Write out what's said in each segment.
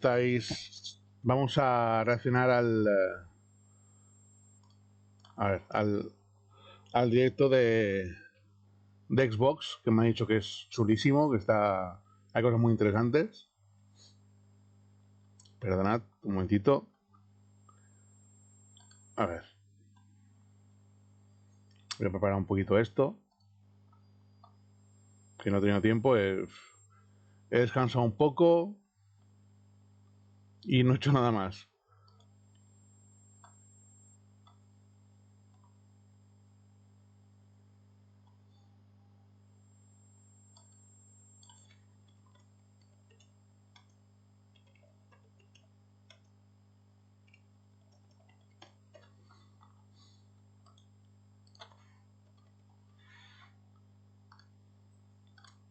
estáis. Vamos a reaccionar al directo de Xbox, que me ha dicho que es chulísimo, que hay cosas muy interesantes. Perdonad un momentito. A ver. Voy a preparar un poquito esto. Que no he tenido tiempo. He descansado un poco. Y no he hecho nada más.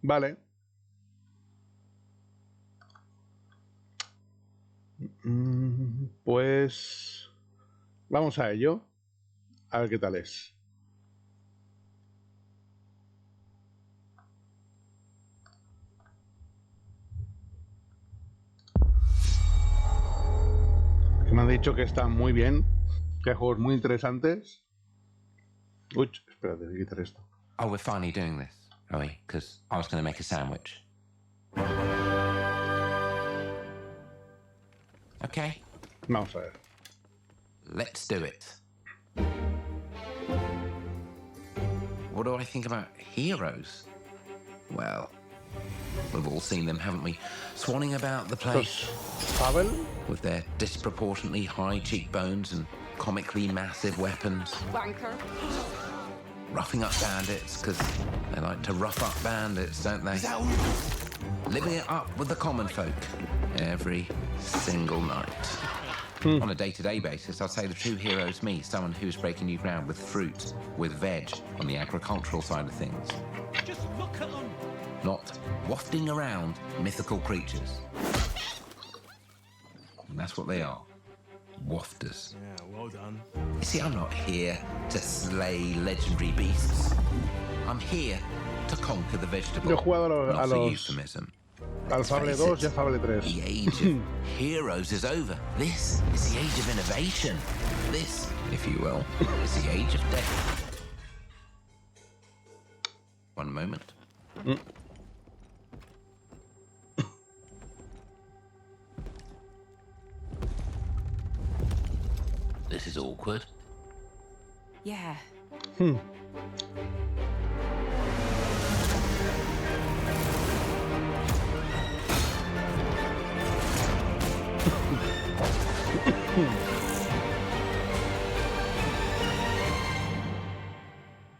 Vale. Pues vamos a ello. A ver qué tal es. Que me han dicho que está muy bien. Que hay juegos muy interesantes. Uy, espérate, voy a quitar esto. Oh, we're finally doing this, are we? Because I was going to make a sandwich. Okay. Vamos a ver. Let's do it. What do I think about heroes? Well, we've all seen them, haven't we? Swanning about the place. Pavel? With their disproportionately high cheekbones and comically massive weapons. Banker. Roughing up bandits, because they like to rough up bandits, don't they? Living it up with the common folk every single night. On a day-to-day basis, I'd say the true hero is me, someone who's breaking new ground with fruit, with veg, on the agricultural side of things. Just look at them. Not wafting around mythical creatures. And that's what they are. Wafters. Yeah, well done. You see, I'm not here to slay legendary beasts. I'm here to conquer the vegetable. Yo he jugado not for euphemism. Al Fable 2 y al Fable 3. The age of heroes is over. This is the age of innovation. This, if you will, is the age of death. One moment. This is awkward. Yeah.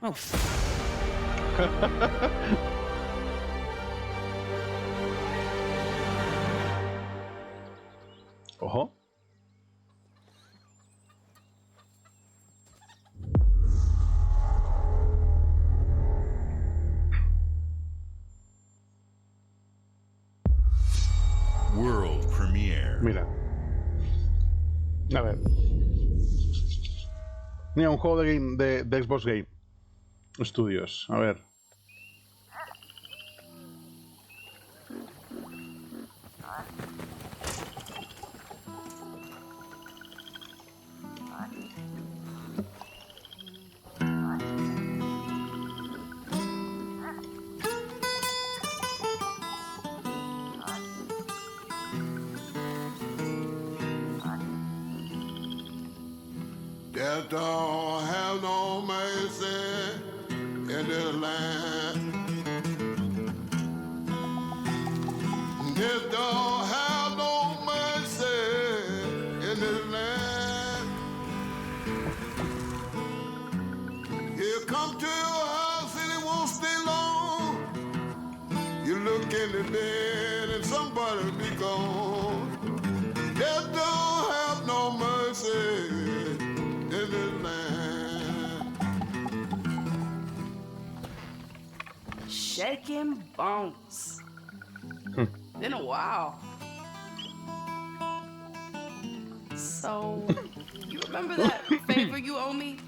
Oh. Ojo. World premiere. Mira. A ver. Mira, un juego de Xbox Game Studios. A ver. Death don't have no mercy in this land. Death don't have no mercy in this land. You come to your house and it won't stay long. You look in the bed and somebody be gone. Death don't have no mercy. Shaking bones. Been a while. So, you remember that favor you owe me?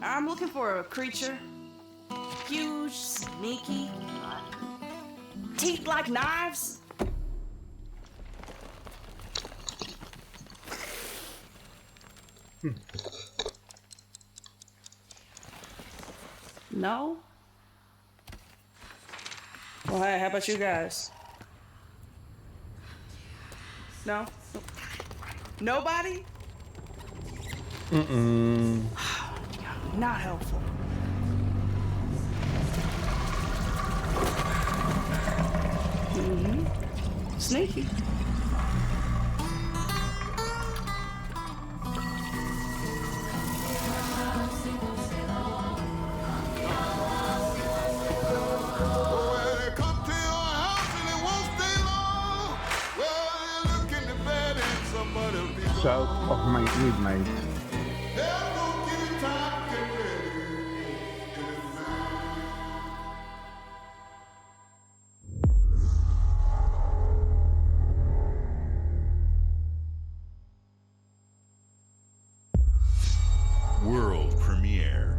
I'm looking for a creature. Huge, sneaky. Teeth like knives? No? Well, hey, how about you guys? No? Nobody? Not helpful. Sneaky. Well, they come to your house and it won't stay long. Well, you look in the bed and somebody will be South of my midnight. they're gonna give you time to get ready. World premiere.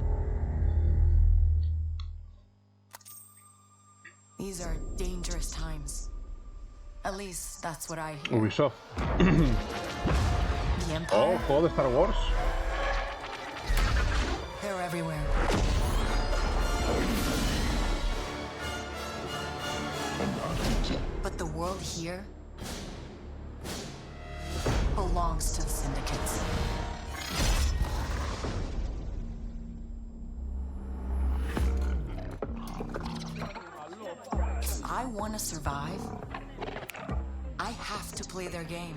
These are dangerous times. At least that's what I hear. Ubisoft. The Empire, Oh, juego de Star Wars. they're everywhere. But the world here belongs to the syndicates. If I want to survive, I have to play their game.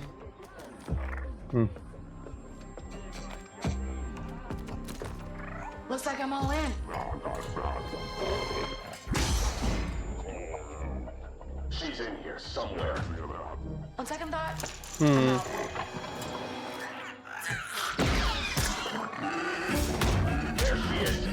Looks like I'm all in. She's in here somewhere. On second thought, I'm out. There she is.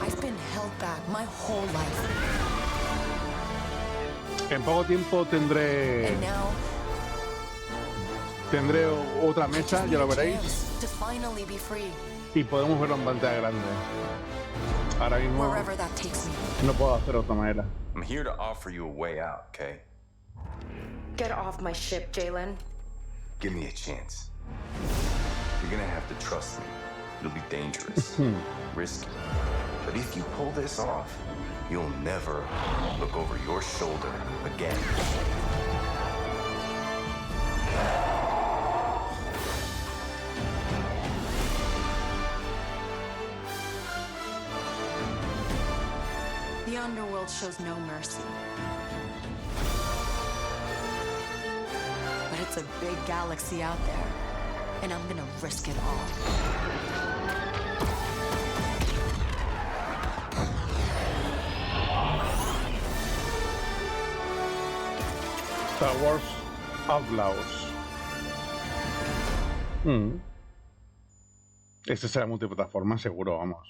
I've been held back my whole life. En poco tiempo tendré And now, otra mesa, ya lo veréis, chance to finally be free, y podemos verlo en pantalla grande. Ahora mismo wherever that takes me. no puedo hacer de otra manera. I'm here to offer you a way out, okay? Get off my ship, Jalen. Give me a chance. You're gonna have to trust me. It'll be dangerous, risky. But if you pull this off, you'll never look over your shoulder again. The underworld shows no mercy. But it's a big galaxy out there, and I'm gonna risk it all. Star Wars Outlaws. Este será multiplataforma, seguro, vamos.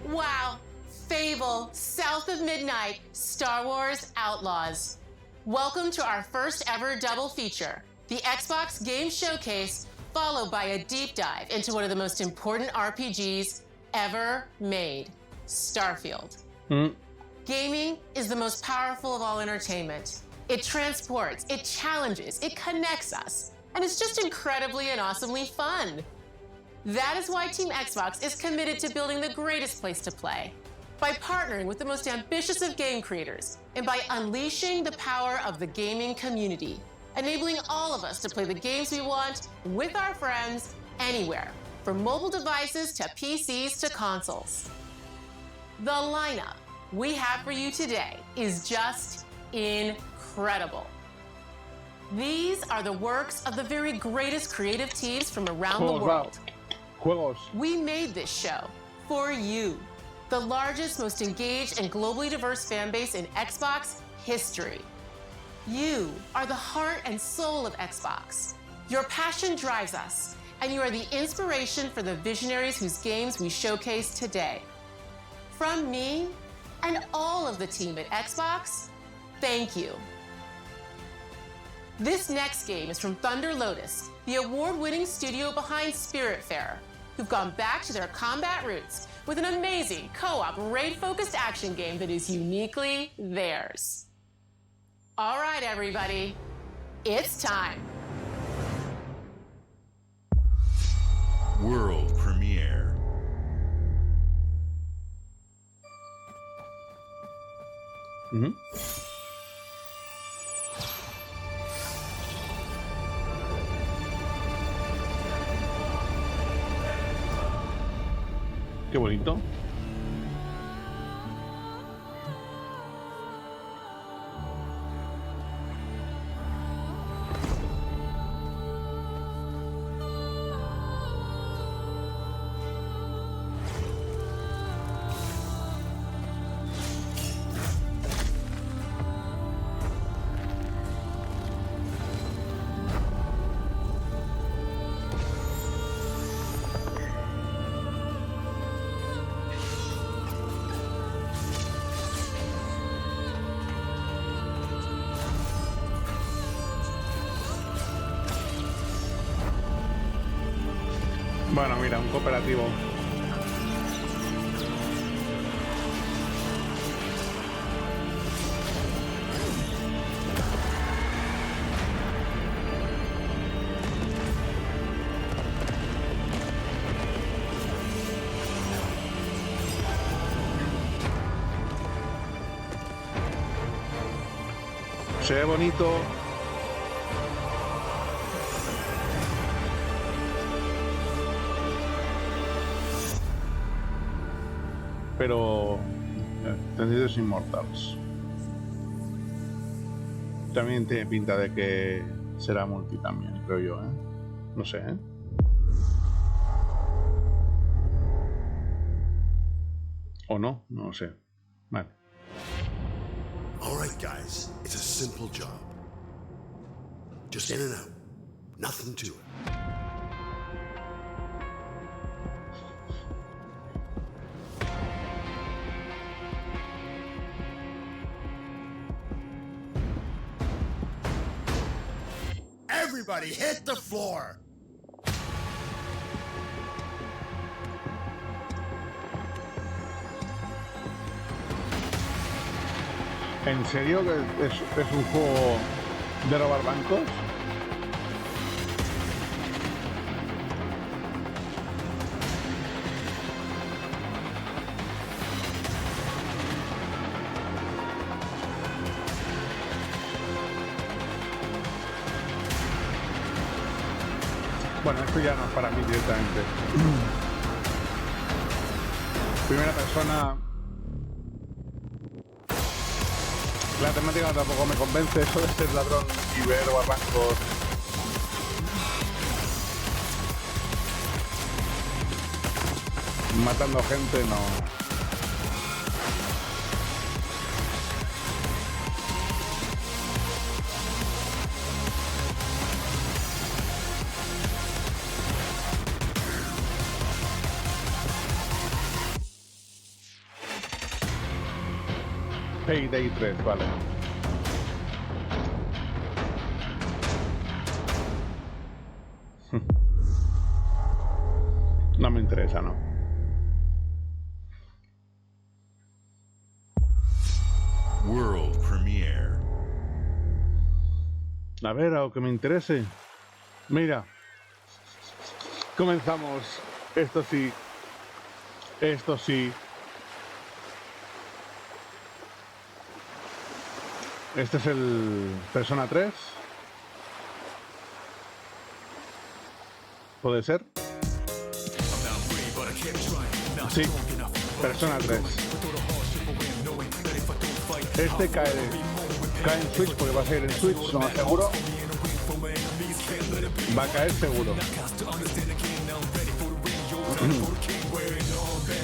Wow. Fable, South of Midnight, Star Wars Outlaws. Welcome to our first ever double feature, the Xbox Game Showcase, followed by a deep dive into one of the most important RPGs ever made, Starfield. Gaming is the most powerful of all entertainment. It transports, it challenges, it connects us, and it's just incredibly and awesomely fun. That is why Team Xbox is committed to building the greatest place to play. By partnering with the most ambitious of game creators, and by unleashing the power of the gaming community, enabling all of us to play the games we want with our friends anywhere, from mobile devices to PCs to consoles. The lineup we have for you today is just incredible. These are the works of the very greatest creative teams from around the world. Juegos. We made this show for you, the largest, most engaged, and globally diverse fan base in Xbox history. You are the heart and soul of Xbox. Your passion drives us, and you are the inspiration for the visionaries whose games we showcase today. From me and all of the team at Xbox, thank you. This next game is from Thunder Lotus, the award-winning studio behind Spiritfarer, who've gone back to their combat roots with an amazing co-op raid-focused action game that is uniquely theirs. All right, everybody, it's time. World premiere. Qué bonito. Bueno, mira, un cooperativo. Se ve bonito. Pero Tendidos Immortals también tiene pinta de que será multi también, creo yo, ¿eh? No sé, ¿eh? O no, no lo sé. Vale. All right, guys, it's a simple job. Just in and out, nothing to it. Everybody hit the floor! ¿En serio que es un juego de robar bancos? Bueno, esto ya no es para mí directamente. Primera persona. La temática tampoco me convence, eso de ser ladrón y ver barrancos. Matando gente, no. Payday 3, vale. No me interesa, no. World premiere. A ver, algo que me interese. Mira. Comenzamos. Esto sí. Esto sí. Este es el Persona 3. ¿Puede ser? Sí, Persona 3. Este cae en Switch porque va a salir en Switch, lo más seguro. Va a caer seguro.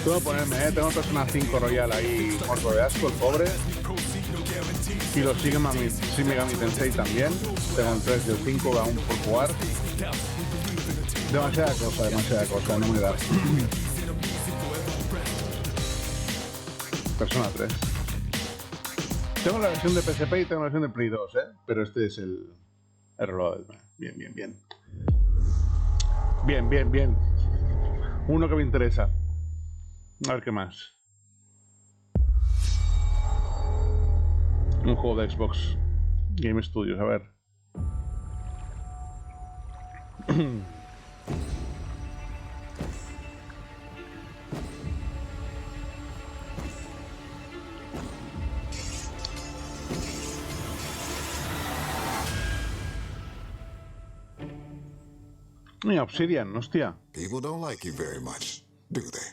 Puedo ponerme, tengo Persona 5 Royal ahí muerto de asco, el pobre. Y lo sigue Shin Megami Tensei también. Tengo el 3 y el 5 aún por jugar. Demasiada cosa, no me da. Persona 3. Tengo la versión de PSP y tengo la versión de Play 2, pero este es el Reloaded. Bien. Bien. Uno que me interesa. A ver qué más. Un juego de Xbox Game Studios, a ver. Mira, Obsidian, hostia. People don't like you very much, do they?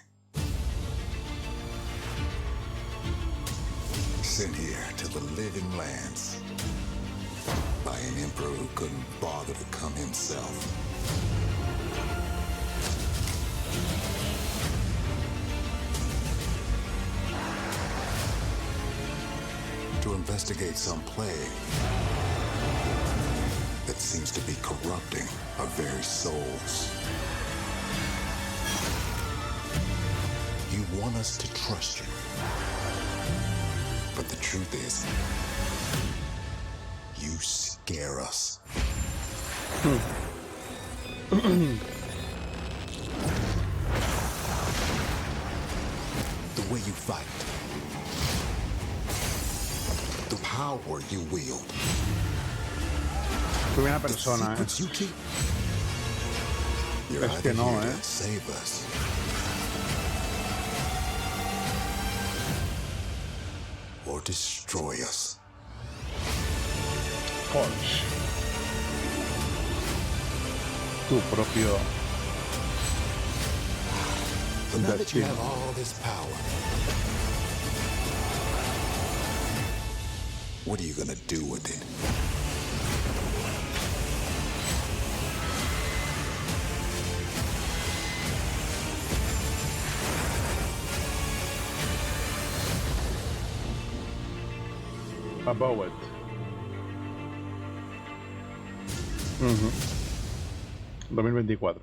Sent here to the living lands by an emperor who couldn't bother to come himself. To investigate some plague that seems to be corrupting our very souls. You want us to trust you. But the truth is, you scare us. The way you fight. The power you wield. Primera persona, You keep. You're Es que no, here to save us. Or destroy us. Forge. Tu propio. But now that you have all this power, what are you gonna do with it? About it. 2024.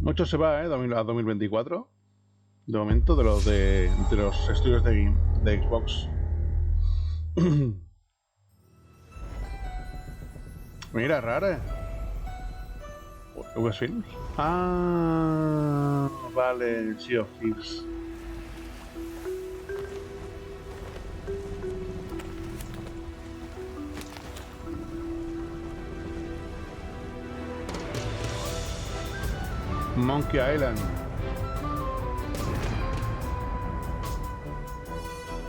Mucho se va, a 2024. De momento, de los estudios de Xbox. Mira, rara. ¿West Films? Ah, vale, Sea of Thieves. Monkey Island.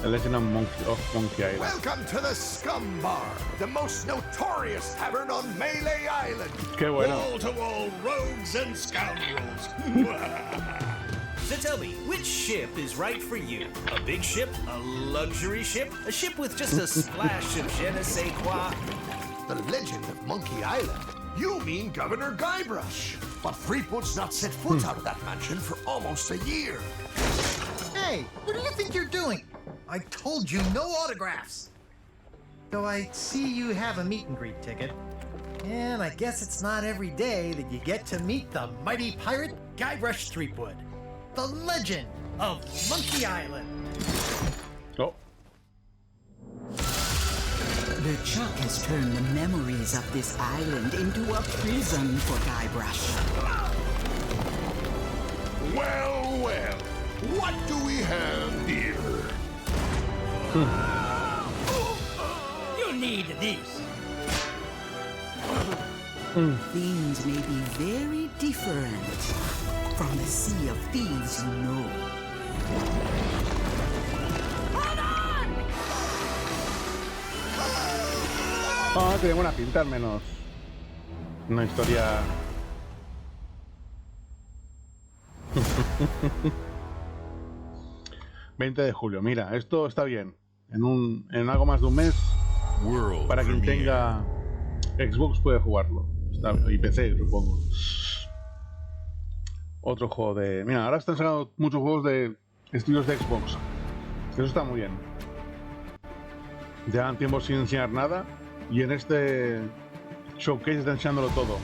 The Legend of Monkey Island. Welcome to the Scum Bar, the most notorious tavern on Melee Island. Qué bueno. Wall-to-wall rogues and scoundrels. So tell me, which ship is right for you? A big ship? A luxury ship? A ship with just a splash of je ne sais quoi? The Legend of Monkey Island? You mean Governor Guybrush. But Threepwood's not set foot out of that mansion for almost a year. Hey, what do you think you're doing? I told you no autographs. So I see you have a meet and greet ticket. And I guess it's not every day that you get to meet the mighty pirate Guybrush Threepwood, the legend of Monkey Island. Oh. The Chuck has turned the memories of this island into a prison for Guybrush. Well, well, what do we have here? You need these. Things may be very different from the Sea of Thieves you know. Ah, tiene buena pinta al menos. Una historia. ...20 de julio, mira, esto está bien. En algo más de un mes, para quien tenga Xbox puede jugarlo. Está, y PC, supongo. Otro juego de... Mira, ahora están sacando muchos juegos de estudios de Xbox. Eso está muy bien. Llevan tiempo sin enseñar nada y en este showcase están enseñándolo todo.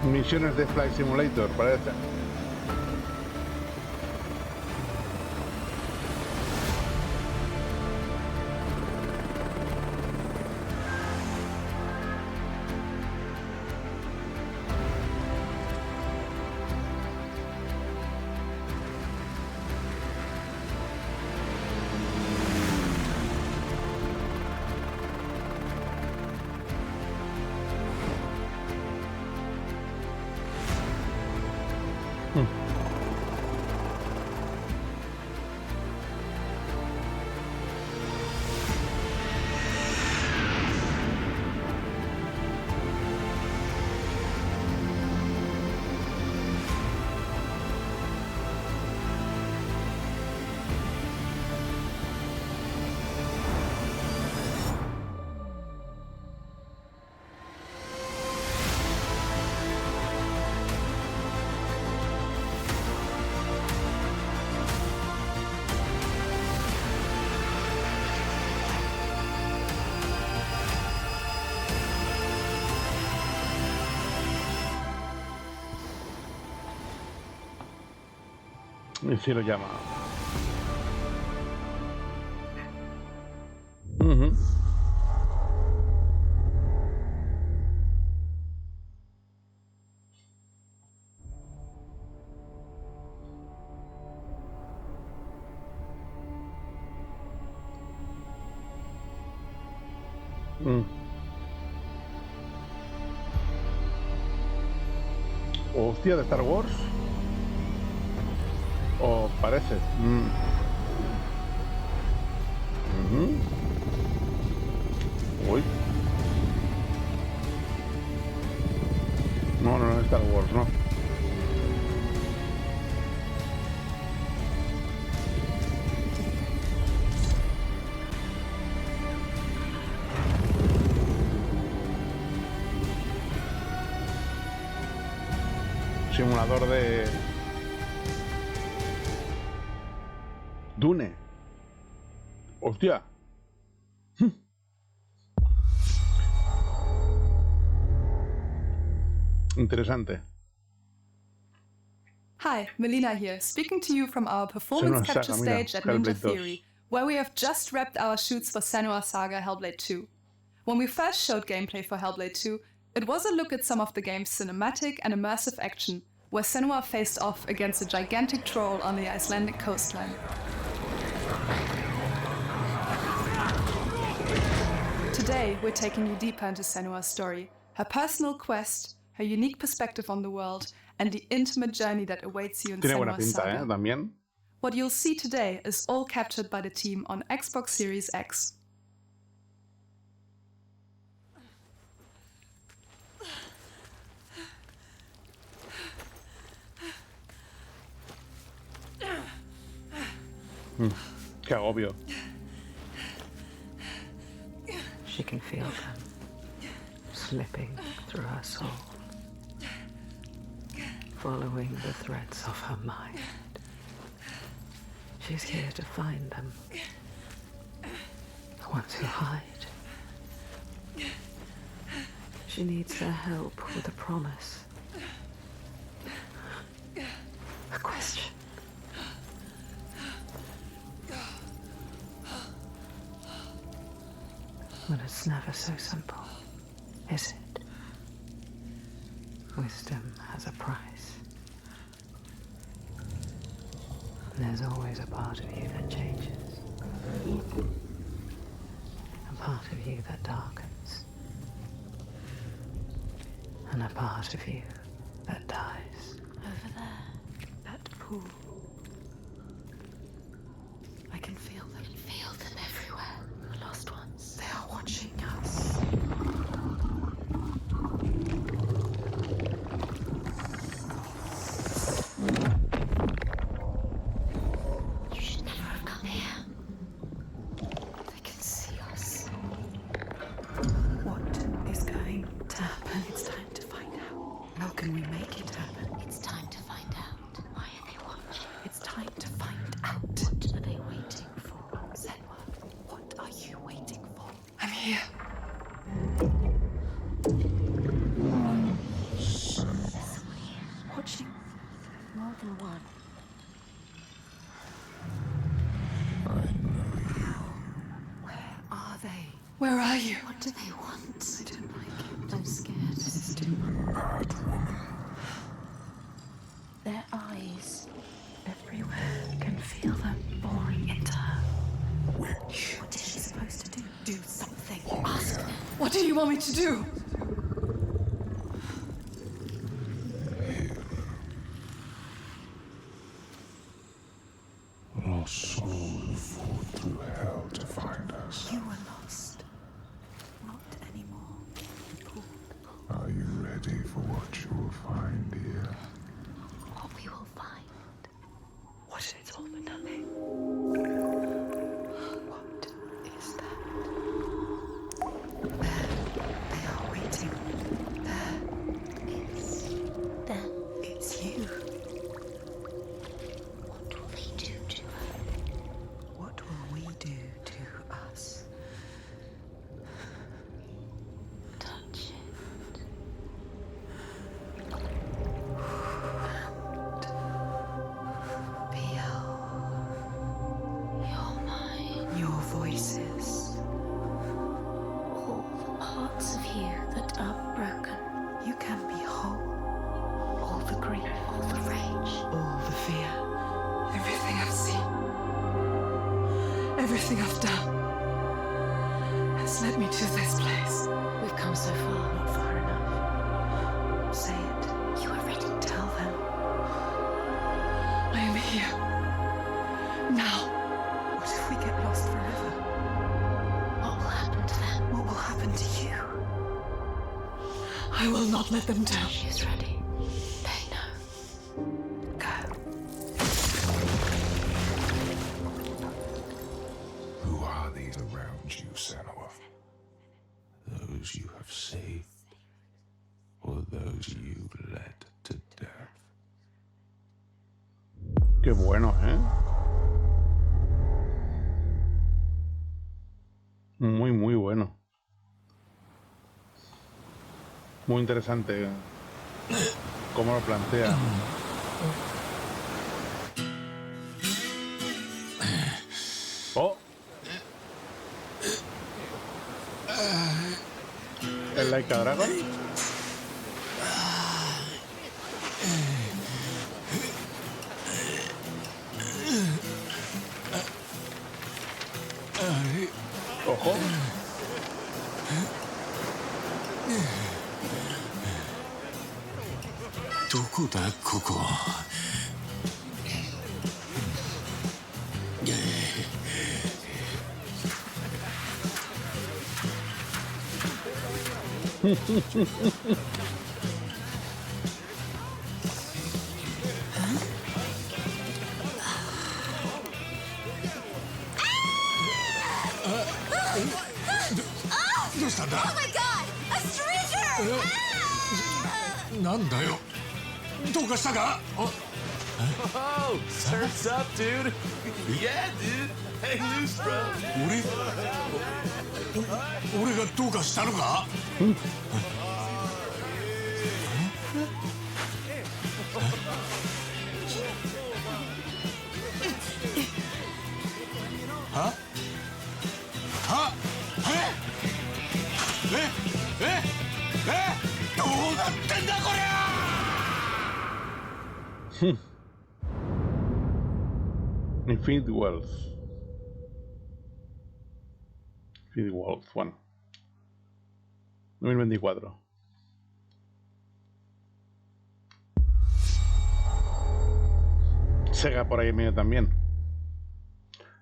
Misiones de Flight Simulator, parece. El cielo llama. Hostia, de Star Wars. O parece. Uy. No, no es Star Wars, no. Simulador de Dune. Hostia. Interesante. Hi, Melina here, speaking to you from our performance capture stage at Ninja Theory, where we have just wrapped our shoots for Senua's Saga Hellblade 2. When we first showed gameplay for Hellblade 2, it was a look at some of the game's cinematic and immersive action, where Senua faced off against a gigantic troll on the Icelandic coastline. Today, we're taking you deeper into Senua's story, her personal quest, her unique perspective on the world, and the intimate journey that awaits you in Senua's Saga. También. What you'll see today is all captured by the team on Xbox Series X. Qué agobio. She can feel them slipping through her soul, following the threads of her mind. She's here to find them, the ones who hide. She needs their help with a promise, a question. But it's never so simple, is it? Wisdom has a price. And there's always a part of you that changes. A part of you that darkens. And a part of you that dies. Over there. That pool. I can feel them. one. Where are they? Where are you? What do they want? I don't like it. I'm scared. This is too much. Bad woman. Their eyes. Everywhere. I can feel them boring into her. Witch. What is she supposed to do? Do something. Ask them. What do you want me to do? Lost souls fought through hell to find us. You were lost. Not anymore. Are you ready for what you will find here? What we will find. What is it all for nothing? What is that? There. They are waiting. There. It's them. It's you. What will they do to her? What will we do to us? Touch it. Feel your mind, your voices, all the parts of you that are broken. You can be whole. All the grief, all the rage, all the fear. Everything I've seen, everything I've done has led me to this place. We've come so far, not far enough. Say it. You are ready. Tell them. I am here. Now. What if we get lost forever? What will happen to them? What will happen to you? I will not let them down. She's ready. They know. Go. Who are these around you, Senua? Those you have saved, or those you led to death? Qué bueno, ¿eh? Muy, muy bueno. Muy interesante cómo lo plantea. Oh. ¿El Laika Dragon? Ojo. Oh my god! A stranger! なんだよ。どうかしたか? Oh, surf's up, dude. Yeah, dude. Hey, loose, bro. 俺がどうかしたのか? Huh? Huh? どうなってんだこりゃ! Infinite Wealth. Infinite Wealth, bueno. 2024. Sega por ahí en medio también.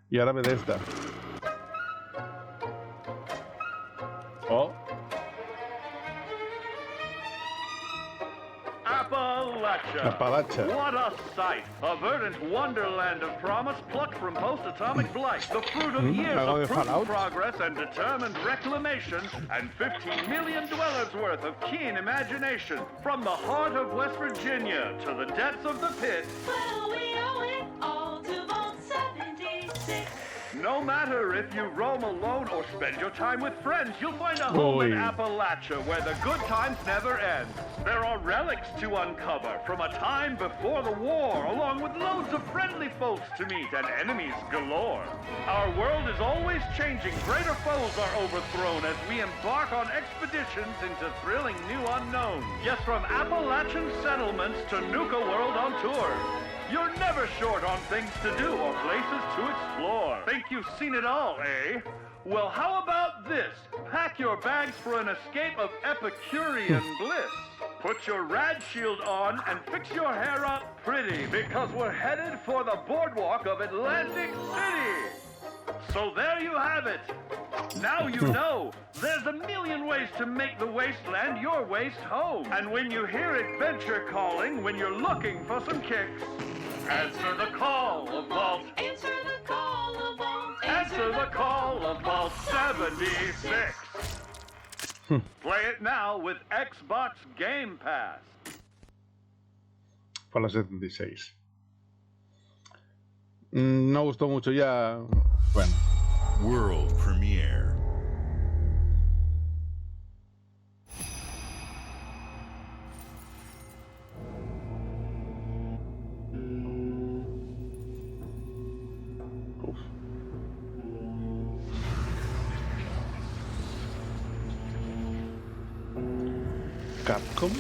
Y ahora Bethesda. Oh. Appalachia. What a sight! A verdant wonderland of promise plucked from post-atomic blight. The fruit of years of prudent progress and determined reclamation, and 15 million dwellers worth of keen imagination. From the heart of West Virginia to the depths of the pit. Well, we owe it all to Vault 76. No matter if you roam alone or spend your time with friends, you'll find a home in Appalachia where the good times never end. There are relics to uncover from a time before the war, along with loads of friendly folks to meet and enemies galore. Our world is always changing. Greater foes are overthrown as we embark on expeditions into thrilling new unknowns. Yes, from Appalachian settlements to Nuka World on tour. You're never short on things to do or places to explore. Think you've seen it all, eh? Well, how about this? Pack your bags for an escape of Epicurean bliss. Put your rad shield on and fix your hair up pretty, because we're headed for the boardwalk of Atlantic City. So there you have it. Now you know. There's a million ways to make the wasteland your waste home. And when you hear adventure calling, when you're looking for some kicks, answer the call of Vault. Answer the call of Vault. Answer the call of Vault 76. Play it now with Xbox Game Pass. Para la 76. No gustó mucho ya. Bueno. World Premiere. Capcom.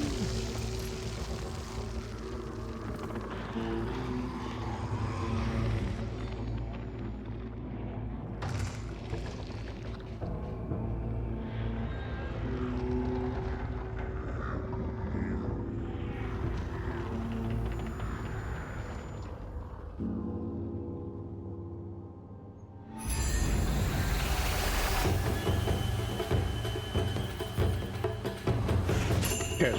¿Qué?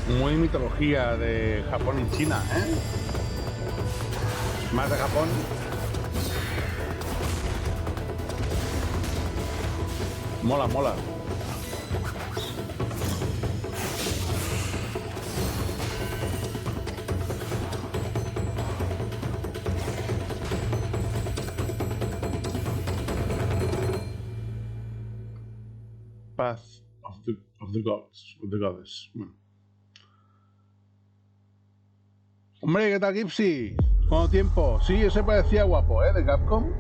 Muy mitología de Japón y China, ¿eh? Más de Japón. Mola, mola. Path of the Gods, of the Goddess. Bueno. Hombre, ¿qué tal, Gipsy? ¿Cuánto tiempo? Sí, ese parecía guapo, ¿eh? De Capcom.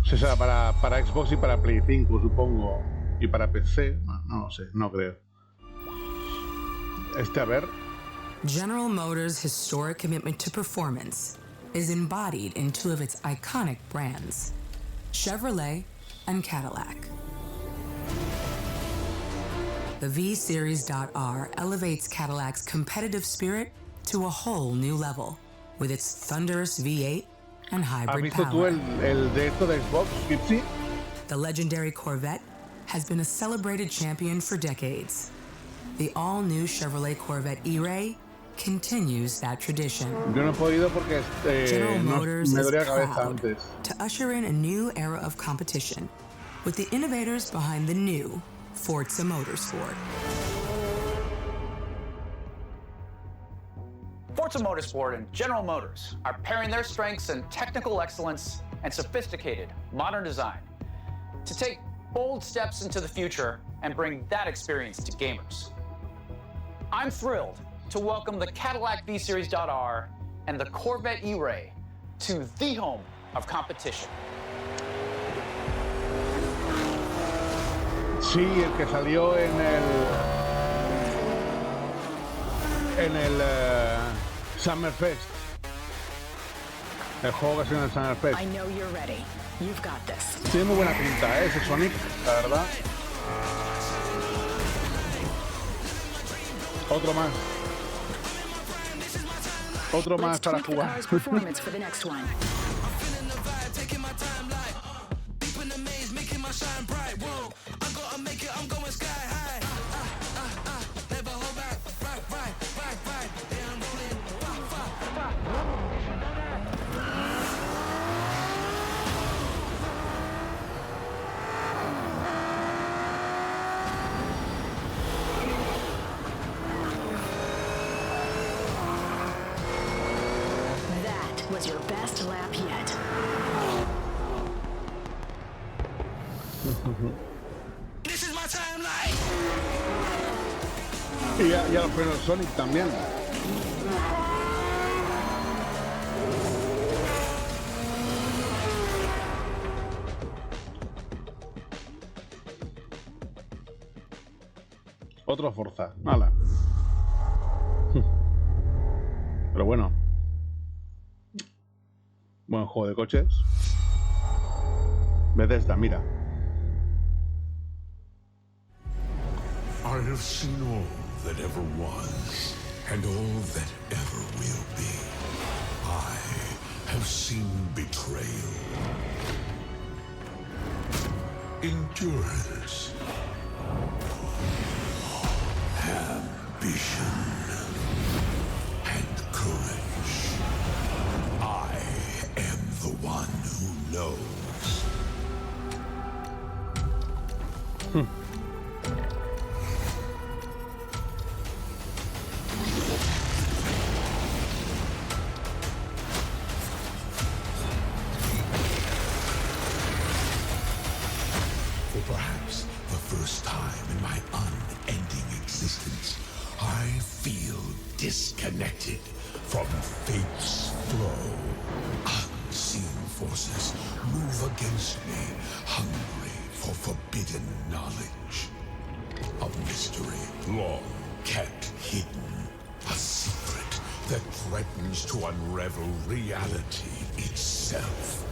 O sea, para Xbox y para Play 5, supongo. Y para PC, no lo sé, no creo. A ver. General Motors' historic commitment to performance is embodied in two of its iconic brands, Chevrolet and Cadillac. The V-Series.R elevates Cadillac's competitive spirit to a whole new level with its thunderous V8 and hybrid power. ¿Has visto tú el de esto de Xbox, Gipsy? The legendary Corvette has been a celebrated champion for decades. The all-new Chevrolet Corvette E-Ray continues that tradition. Yo no he podido porque General Motors me is dolía la cabeza proud antes. to usher in a new era of competition with the innovators behind the new Forza Motorsport. Forza Motorsport and General Motors are pairing their strengths in technical excellence and sophisticated modern design to take bold steps into the future and bring that experience to gamers. I'm thrilled to welcome the Cadillac V-Series.R and the Corvette E-Ray to the home of competition. Sí, el que salió en el Summer Fest. El juego que salió en el Summer Fest. I know you're ready. You've got this. Tiene muy buena pinta, ese Sonic, la verdad. Otro más. Otro más para jugar. Was your best lap yet. This is my timeline. Y ya lo frenó el Sonic también. Otro Forza, nada. Pero bueno. Buen juego de coches. Bethesda, mira. I have seen all that ever was, and all that ever will be. I have seen betrayal, endurance, ambition, and courage. I am the one who knows. For perhaps the first time in my unending existence, I feel disconnected from fate's flow. Unseen forces move against me, hungry for forbidden knowledge. A mystery long kept hidden. A secret that threatens to unravel reality itself.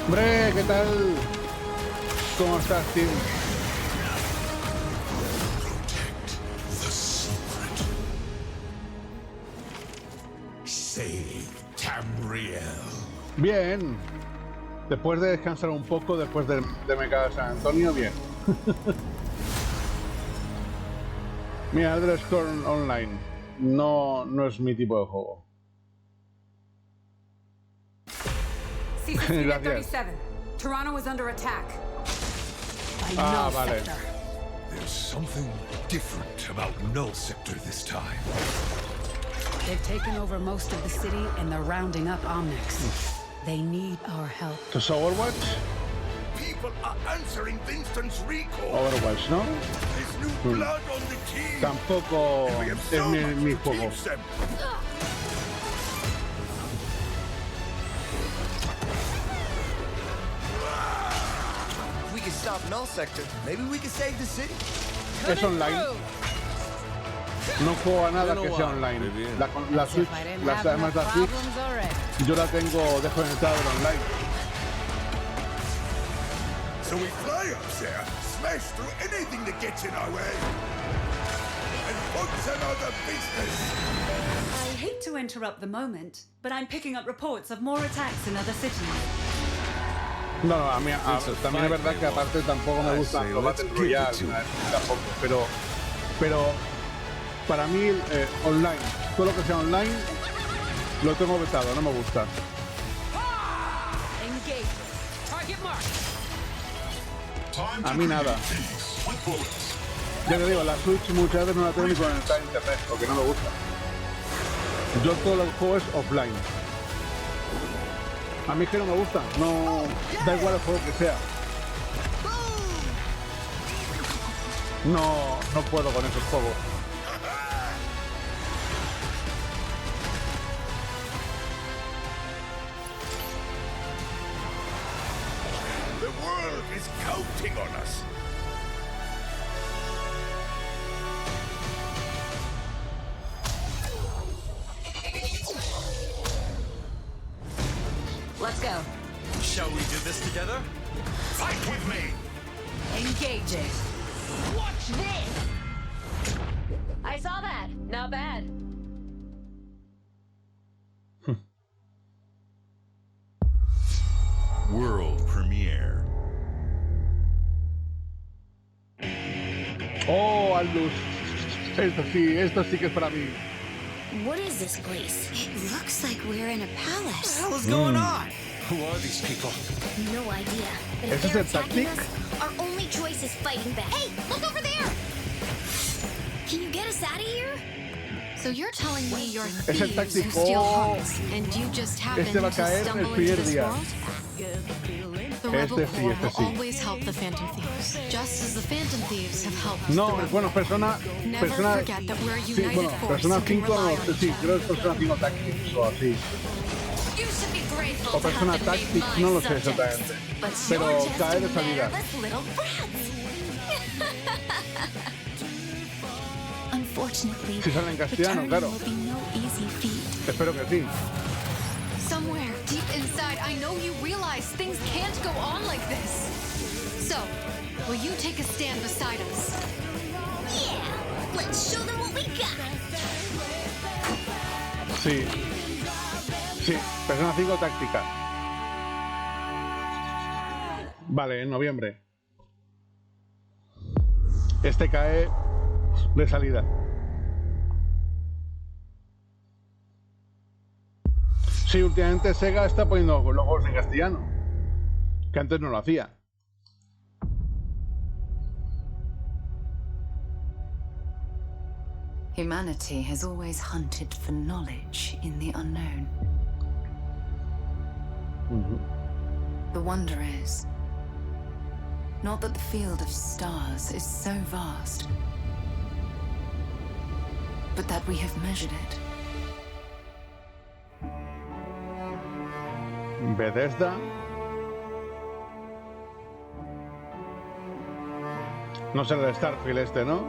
Hombre, ¿qué tal? ¿Cómo estás, tío? Protect the secret. Save Tamriel. Bien. Después de descansar un poco, después de Mecca de San Antonio, bien. Mira, Elder Scrolls Online no es mi tipo de juego. Gracias. Toronto is under attack. Ah, vale. There's something different about Null Sector this time. They've taken over most of the city and they're rounding up Omnics. They need our help. ¿Es Overwatch? People are answering Vincent's recall. Overwatch, ¿no? There's new blood on the team. Tampoco es mi juego. If we can stop Null Sector, maybe we can save the city. Es online. No juego a nada que sea online. La Switch, además la Switch, yo la tengo desconectada del online. So we fly up there, smash through anything that gets in our way, and what's another business? I hate to interrupt the moment, but I'm picking up reports of more attacks in other cities. No, a mí también es verdad que aparte tampoco me gustan los Battle Royale, tampoco, pero para mí online, todo lo que sea online lo tengo vetado, no me gusta. A mí nada. Ya te digo, la Switch muchas veces no la tengo ni conectada a internet, porque no me gusta. Yo todo lo que juego es offline. A mí es que no me gusta, no da igual el juego que sea. No puedo con esos juegos. The world is counting on us. Let's go. Shall we do this together? Fight with me! Engaging. Watch this! I saw that. Not bad. World premiere. Oh, Aldous. Esto sí que es para mí. What is this place? It looks like we're in a palace. What the hell is going on? Who are these people? No idea. But if ¿Ese es they're el attacking Tactic? us, our only choice is fighting back. Hey, look over there! Can you get us out of here? So you're telling me you're Es el thieves who Tactic. steal Oh, hearts, and you just happen este va a to caer el stumble into primer this día. world? The Rebel Este sí, Corps este will sí. always help the Phantom Thieves, just as the Phantom Thieves have helped No, the Rebel. bueno, Persona Never 5, forget that we're a sí, united bueno, force Persona who can 5 rely no on sé, sí, each creo other. que es Persona 5 Tactics o así. You should be grateful O to Persona have been made Tactics, my no lo sé subjects. exactamente. But Pero you're just cae de a salida. nervous little brats. Unfortunately, Si sale en castellano, claro. will be no easy feat. Espero que sí. Somewhere deep inside, I know you realize things can't go on like this. So, will you take a stand beside us? Yeah, let's show them what we got. Sí. Sí, Persona 5 Táctica. Vale, en noviembre. Este cae de salida. Sí, últimamente Sega está poniendo los juegos en castellano, que antes no lo hacía. Humanity has always hunted for knowledge in the unknown. The wonder is, not that the field of stars is so vast, but that we have measured it. Bethesda. No será el Starfield este, ¿no?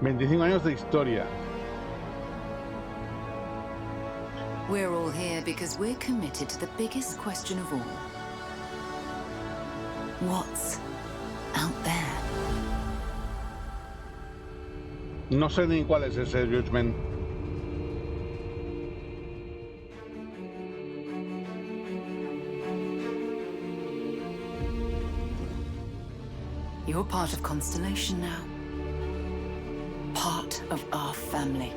...25 años de historia. We're all here because we're committed to the biggest question of all. What's out there? No sé ni cuál es ese Judgment. You're part of Constellation now. Part of our family.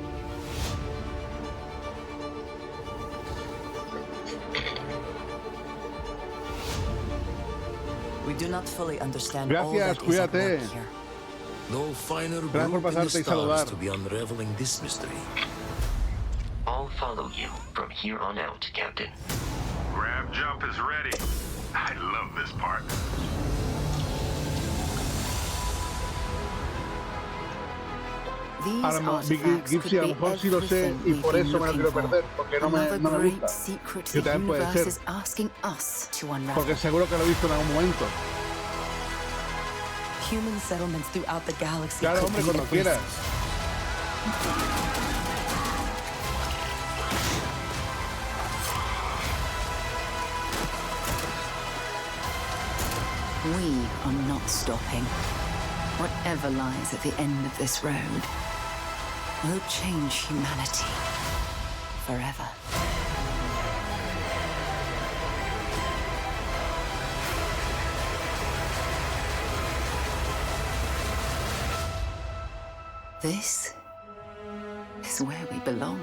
We do not fully understand all Gracias, that is at cuídate. work here. No finer Gracias por group in the pasarte y stars saludar. to be unraveling this mystery. I'll follow you from here on out, Captain. Grab jump is ready. I love this part. These A lo artifacts Gipsy, could a lo be mejor sí lo sé everything y we've por been eso me lo looking quiero for. perder, porque no Another me great gusta. secret Que the también puede universe ser, is asking us to unravel. porque seguro que lo he visto en algún momento. Human settlements throughout the galaxy Claro, could hombre, be cuando at risk. quieras. We are not stopping. Whatever lies at the end of this road will change humanity forever. This is where we belong.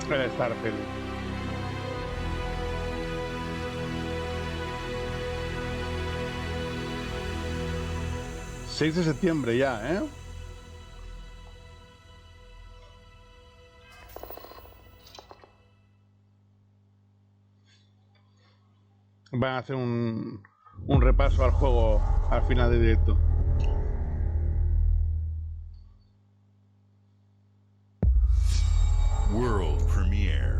El Starfield. ...6 de septiembre ya, ¿eh? van a hacer un repaso al juego al final del directo. World premiere.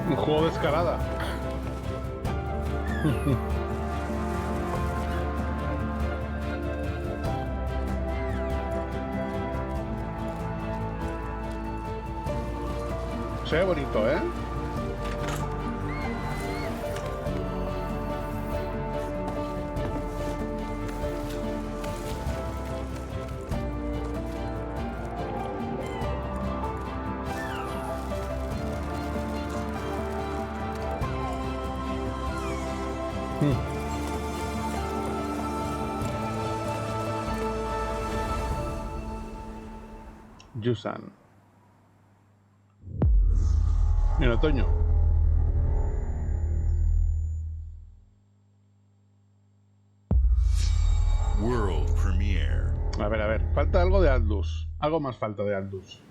Un juego de escalada. Se ve bonito, ¿eh? Yusan. En otoño. World premiere. A ver. Falta algo de Aldous. Algo más falta de Aldous.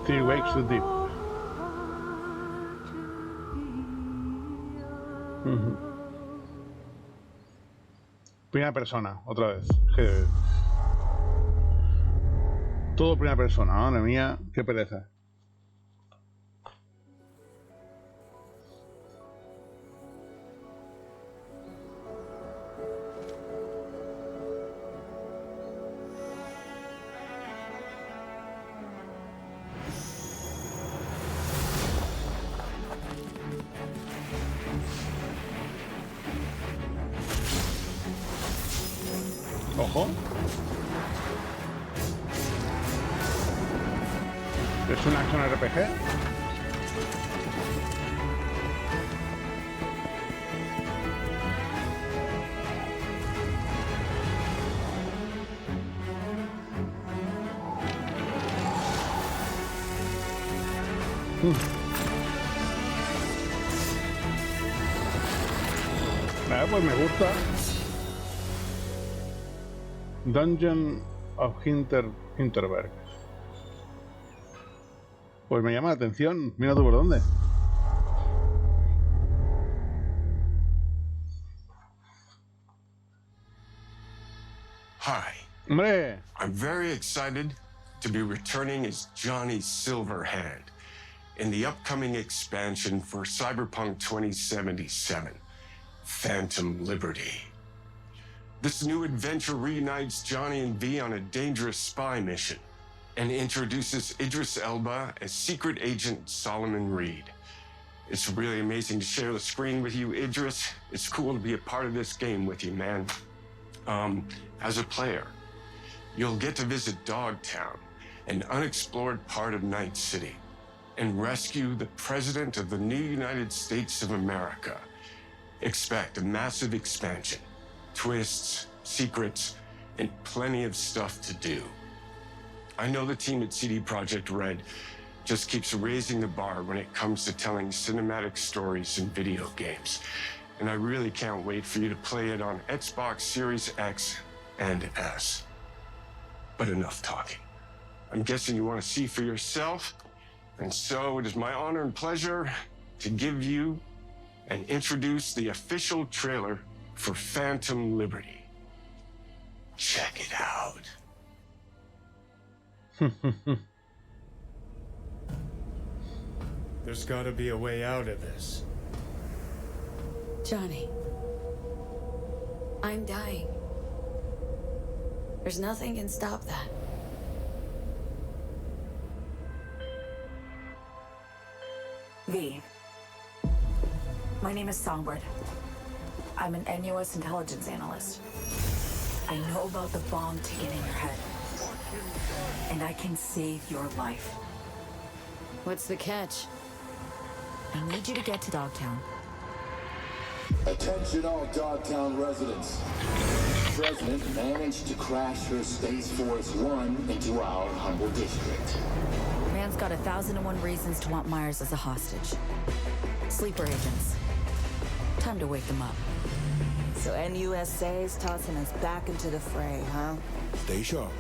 Still wakes the deep. Primera persona, otra vez. Todo primera persona, madre mía, qué pereza. Ojo. Es una acción RPG. Pues me gusta. Dungeon of Hinterberg. Pues me llama la atención. Mira tú por dónde. Hi. Hombre. I'm very excited to be returning as Johnny Silverhand in the upcoming expansion for Cyberpunk 2077, Phantom Liberty. This new adventure reunites Johnny and V on a dangerous spy mission and introduces Idris Elba as Secret Agent Solomon Reed. It's really amazing to share the screen with you, Idris. It's cool to be a part of this game with you, man. As a player, you'll get to visit Dogtown, an unexplored part of Night City, and rescue the President of the new United States of America. Expect a massive expansion, twists, secrets, and plenty of stuff to do. I know the team at CD Projekt Red just keeps raising the bar when it comes to telling cinematic stories in video games. And I really can't wait for you to play it on Xbox Series X and S. But enough talking. I'm guessing you want to see for yourself. And so it is my honor and pleasure to give you and introduce the official trailer for Phantom Liberty. Check it out. There's gotta be a way out of this. Johnny, I'm dying. There's nothing can stop that. V. My name is Songbird. I'm an NUS intelligence analyst. I know about the bomb ticking in your head. And I can save your life. What's the catch? I need you to get to Dogtown. Attention all Dogtown residents. The President managed to crash her Space Force One into our humble district. Man's got 1,001 reasons to want Myers as a hostage. Sleeper agents. Time to wake them up. So NUSA's tossing us back into the fray, huh? Stay sharp.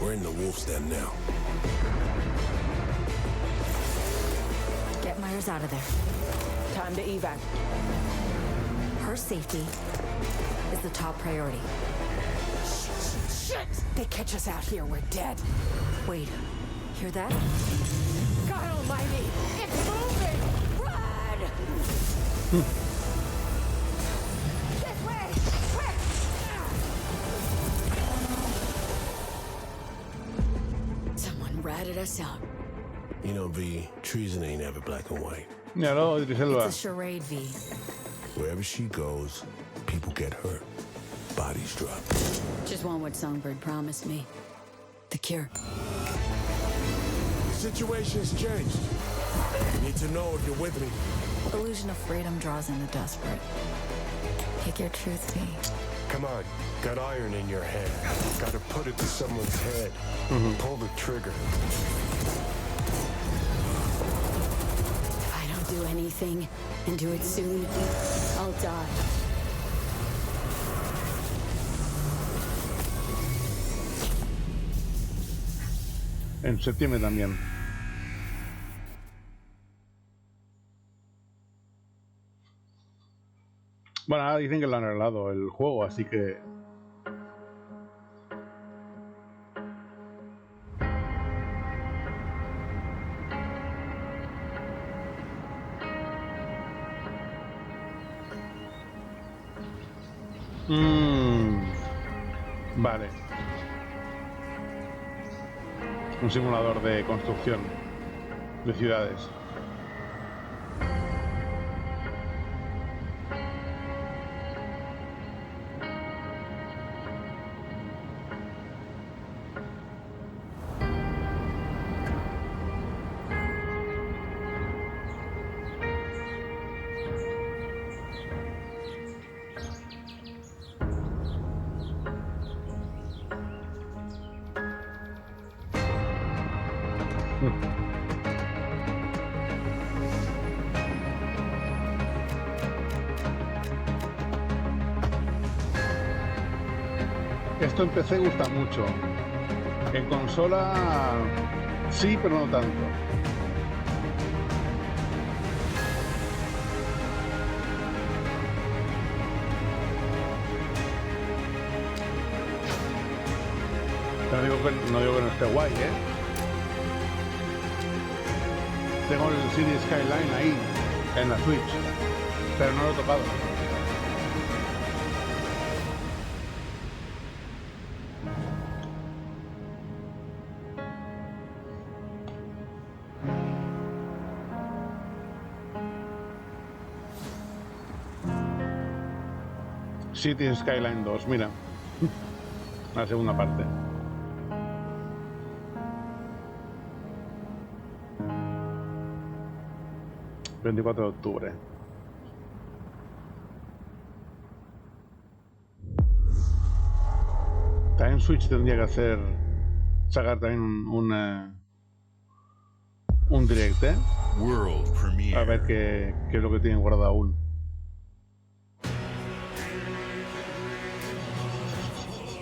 We're in the wolf's den now. Get Myers out of there. Time to evac. Her safety is the top priority. Shit! They catch us out here, we're dead. Wait, hear that? God almighty! It's moving! Run! This way! Quick! Someone ratted us out. You know, V, treason ain't ever black and white. Míralo, Idris Elba. It's a charade, V. Wherever she goes, people get hurt. Bodies drop. Just want what Songbird promised me. The cure. The situation's changed. You need to know if you're with me. Illusion of freedom draws in the desperate. Pick your truth, V. Come on, got iron in your head. Gotta put it to someone's head. Pull the trigger. If I don't do anything, and do it soon, I'll die. En septiembre también. Bueno, ahora dicen que lo han arreglado el juego, así que... Vale. Un simulador de construcción de ciudades. Esto en PC gusta mucho. En consola sí, pero no tanto. No digo que no esté guay, ¿eh? Tengo el City Skyline ahí, en la Switch, pero no lo he tocado. City Skyline 2, mira. La segunda parte. ...24 de octubre. También Switch tendría que hacer... sacar también un direct, ¿eh? World Premiere. A ver qué es lo que tienen guardado aún.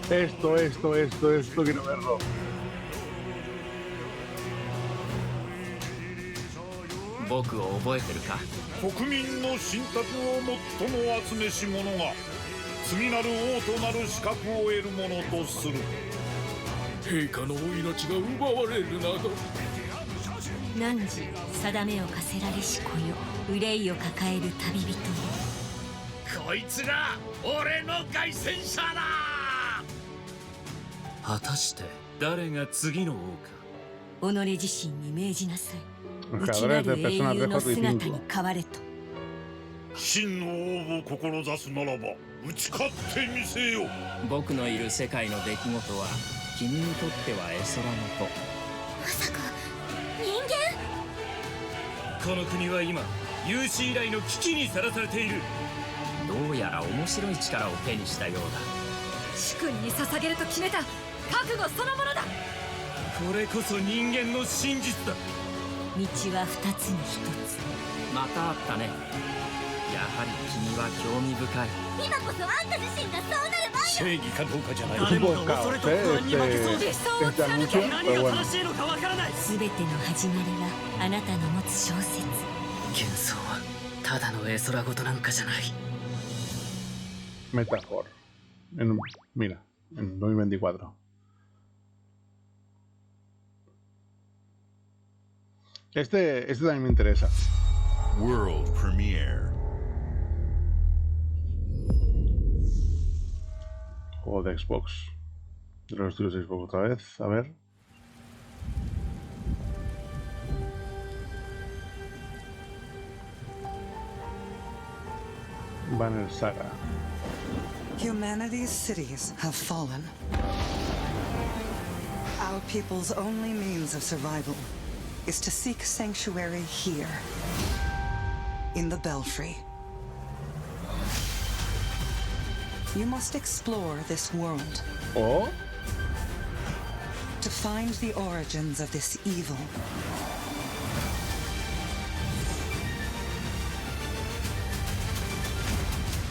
Esto, quiero verlo. Los creadores de Persona 3, 4 y 5. Metaphor. Mira, en 2024. Este también me interesa. World Premiere. Juego de Xbox. De los estudios de Xbox otra vez. A ver. Banner Saga. Humanity's cities have fallen. Our people's only means of survival is to seek sanctuary here, in the Belfry. You must explore this world. Oh? To find the origins of this evil.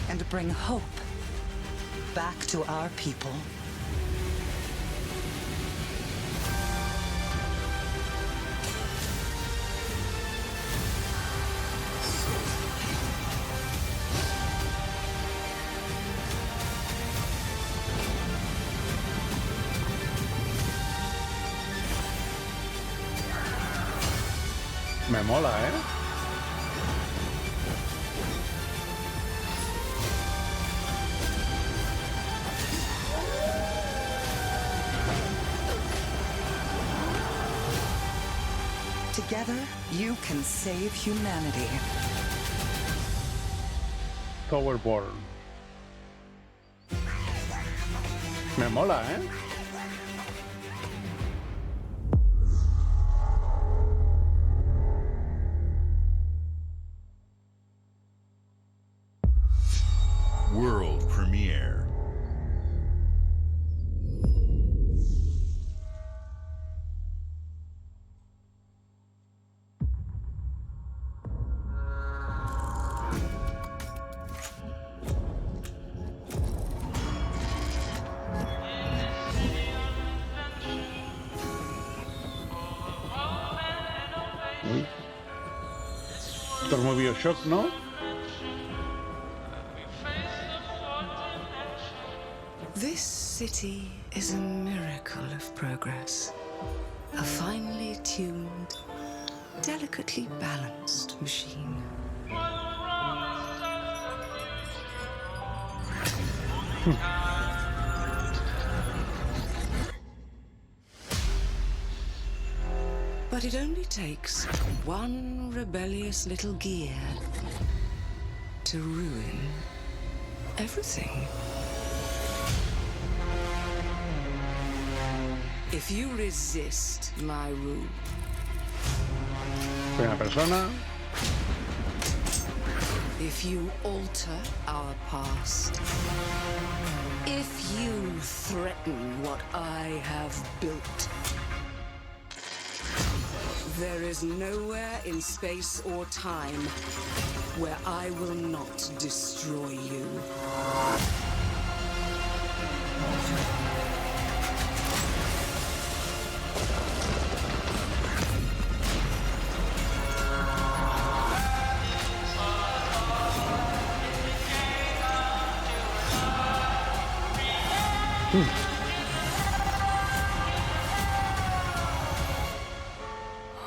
And bring hope back to our people. Me mola, ¿eh? Together, you can save humanity. Towerborn. Me mola, ¿eh? World Premiere. Esto es muy Bioshock, ¿no? This city is a miracle of progress. A finely tuned, delicately balanced machine. But it only takes one rebellious little gear to ruin everything. If you resist my rule, primera persona. If you alter our past, if you threaten what I have built, there is nowhere in space or time where I will not destroy you.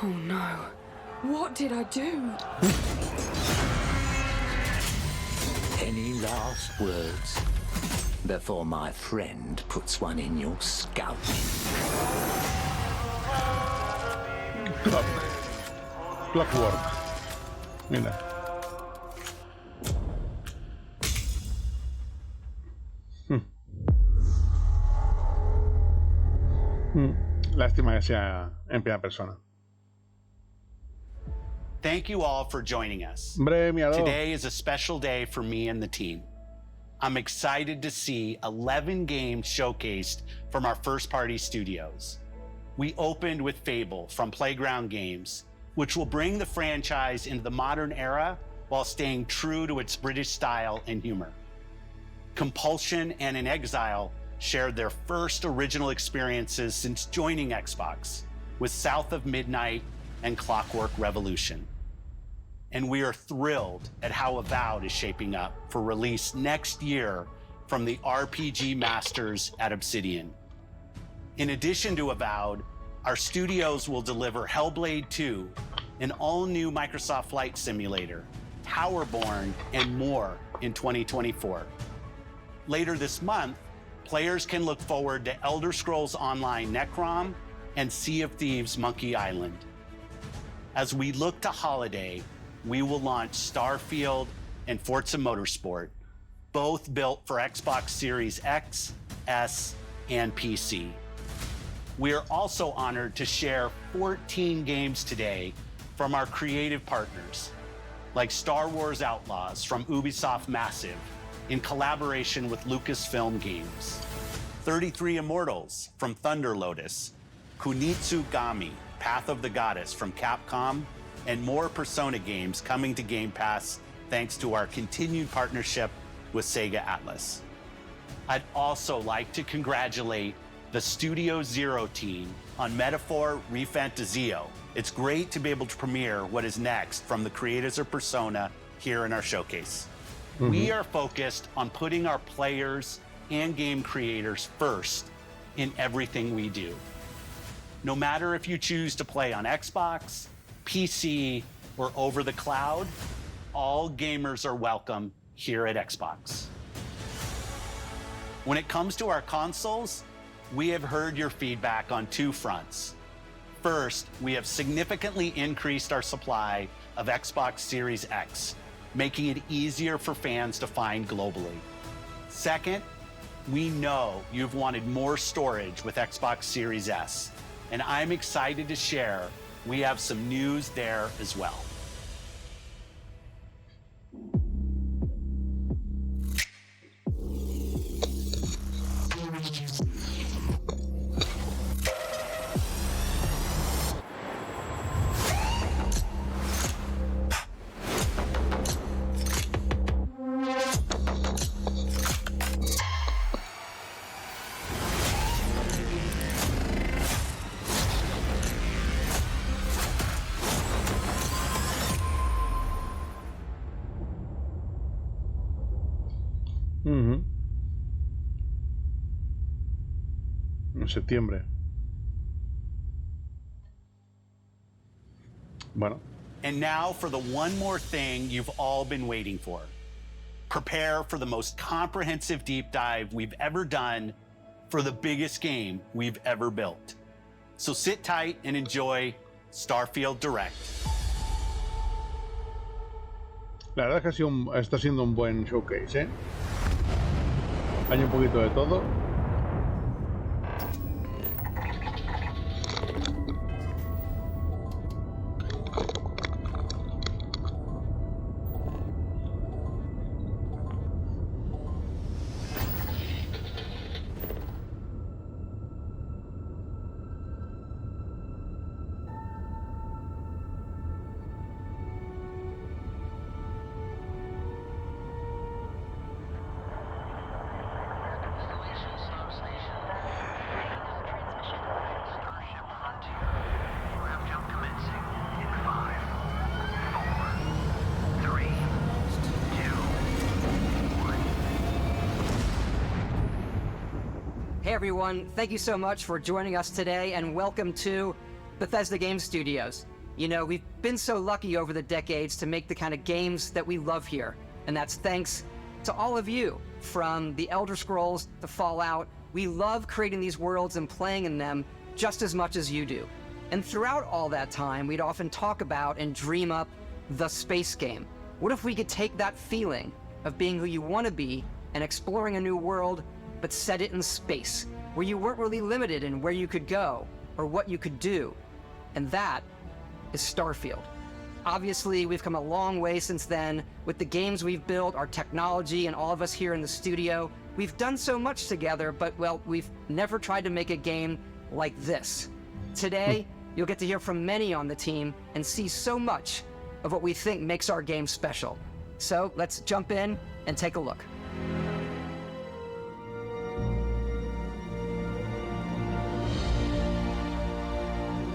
Oh no. What did I do? Any last words before my friend puts one in your scalp? Clockwork. Mira. Lástima que sea en primera persona. Thank you all for joining us. Premiado. Today is a special day for me and the team. I'm excited to see 11 games showcased from our first-party studios. We opened with Fable from Playground Games, which will bring the franchise into the modern era while staying true to its British style and humor. Compulsion and In Exile shared their first original experiences since joining Xbox with South of Midnight and Clockwork Revolution. And we are thrilled at how Avowed is shaping up for release next year from the RPG masters at Obsidian. In addition to Avowed, our studios will deliver Hellblade 2, an all-new Microsoft Flight Simulator, Towerborn, and more in 2024. Later this month, players can look forward to Elder Scrolls Online Necrom and Sea of Thieves Monkey Island. As we look to holiday, we will launch Starfield and Forza Motorsport, both built for Xbox Series X, S, and PC. We are also honored to share 14 games today from our creative partners, like Star Wars Outlaws from Ubisoft Massive, in collaboration with Lucasfilm Games, 33 Immortals from Thunder Lotus, Kunitsu Gami, Path of the Goddess from Capcom, and more Persona games coming to Game Pass thanks to our continued partnership with Sega Atlas. I'd also like to congratulate the Studio Zero team on Metaphor ReFantazio. It's great to be able to premiere what is next from the creators of Persona here in our showcase. We are focused on putting our players and game creators first in everything we do. No matter if you choose to play on Xbox, PC, or over the cloud, all gamers are welcome here at Xbox. When it comes to our consoles, we have heard your feedback on two fronts. First, we have significantly increased our supply of Xbox Series X, making it easier for fans to find globally. Second, we know you've wanted more storage with Xbox Series S, and I'm excited to share we have some news there as well. En septiembre. Bueno. And now for the one more thing you've all been waiting for. Prepare for the most comprehensive deep dive we've ever done for the biggest game we've ever built. So sit tight and enjoy Starfield Direct. La verdad es que está siendo un buen showcase, ¿eh? Hay un poquito de todo. Hey everyone, thank you so much for joining us today and welcome to Bethesda Game Studios. You know, we've been so lucky over the decades to make the kind of games that we love here, and that's thanks to all of you. From the Elder Scrolls to Fallout, we love creating these worlds and playing in them just as much as you do. And throughout all that time, we'd often talk about and dream up the space game. What if we could take that feeling of being who you want to be and exploring a new world, but set it in space, where you weren't really limited in where you could go or what you could do? And that is Starfield. Obviously, we've come a long way since then with the games we've built, our technology, and all of us here in the studio. We've done so much together, but well, we've never tried to make a game like this. Today, you'll get to hear from many on the team and see so much of what we think makes our game special. So let's jump in and take a look.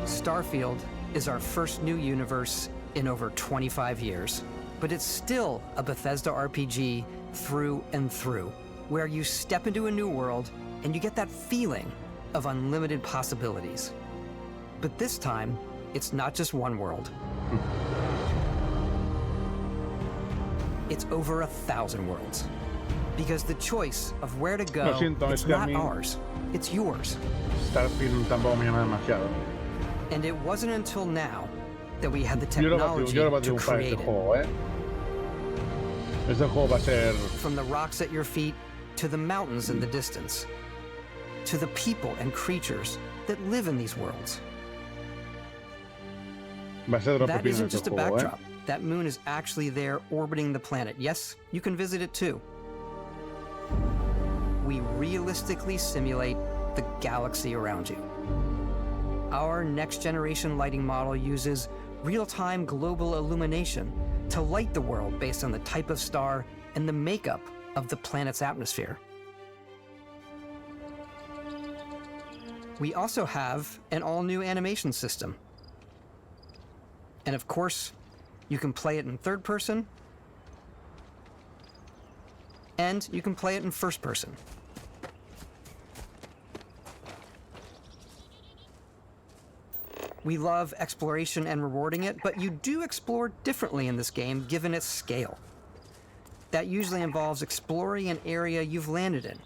Starfield is our first new universe in over 25 years, but it's still a Bethesda RPG through and through, where you step into a new world and you get that feeling of unlimited possibilities. But this time, it's not just one world. It's over 1,000 worlds. Because the choice of where to go, it's not ours, it's yours. Starfield tampoco me llama demasiado. And it wasn't until now that we had the technology to create it. From the rocks at your feet to the mountains in the distance, to the people and creatures that live in these worlds. That isn't just a backdrop. That moon is actually there orbiting the planet. Yes, you can visit it too. We realistically simulate the galaxy around you. Our next-generation lighting model uses real-time global illumination to light the world based on the type of star and the makeup of the planet's atmosphere. We also have an all-new animation system. And of course, you can play it in third person, and you can play it in first person. We love exploration and rewarding it, but you do explore differently in this game given its scale. That usually involves exploring an area you've landed in.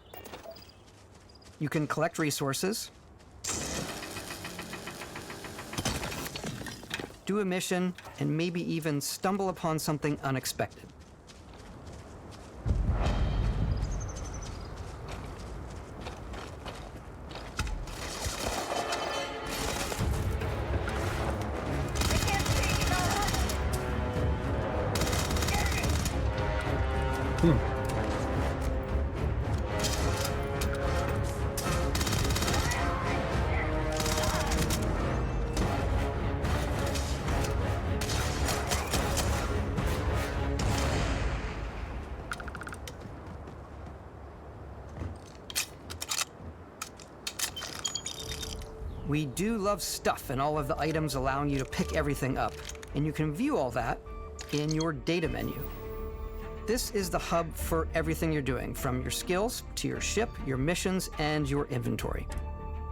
You can collect resources, do a mission, and maybe even stumble upon something unexpected. We do love stuff and all of the items allowing you to pick everything up, and you can view all that in your data menu. This is the hub for everything you're doing, from your skills to your ship, your missions, and your inventory.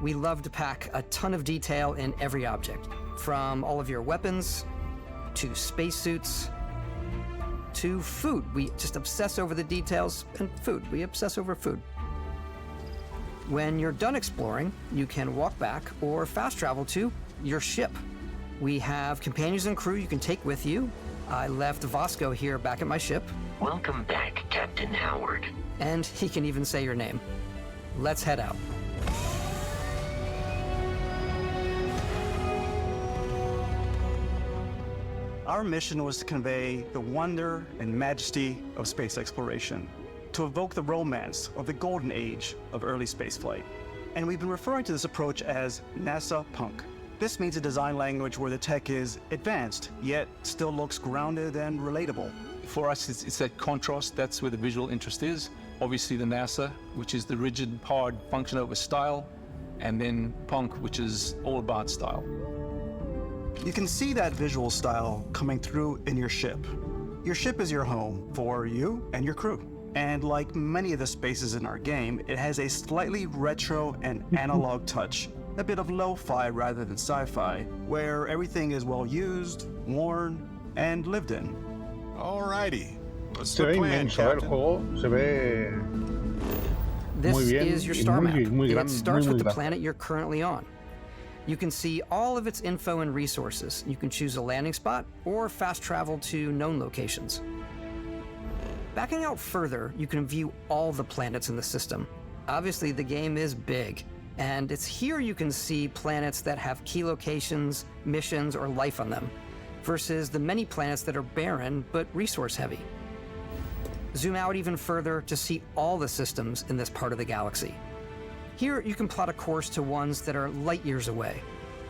We love to pack a ton of detail in every object, from all of your weapons, to spacesuits, to food. We just obsess over the details, and food. We obsess over food. When you're done exploring, you can walk back or fast travel to your ship. We have companions and crew you can take with you. I left Vasco here back at my ship. Welcome back, Captain Howard. And he can even say your name. Let's head out. Our mission was to convey the wonder and majesty of space exploration, to evoke the romance of the golden age of early spaceflight. And we've been referring to this approach as NASA Punk. This means a design language where the tech is advanced, yet still looks grounded and relatable. For us, it's that contrast. That's where the visual interest is. Obviously the NASA, which is the rigid, hard function over style, and then Punk, which is all about style. You can see that visual style coming through in your ship. Your ship is your home for you and your crew. And like many of the spaces in our game, it has a slightly retro and analog touch, a bit of lo-fi rather than sci-fi, where everything is well used, worn, and lived in. Alrighty. Se ve inmenso, el juego se ve muy bien. This is your star map. Muy It starts with the grande. planet you're currently on. You can see all of its info and resources. You can choose a landing spot or fast travel to known locations. Backing out further, you can view all the planets in the system. Obviously, the game is big, and it's here you can see planets that have key locations, missions, or life on them, versus the many planets that are barren but resource-heavy. Zoom out even further to see all the systems in this part of the galaxy. Here, you can plot a course to ones that are light years away.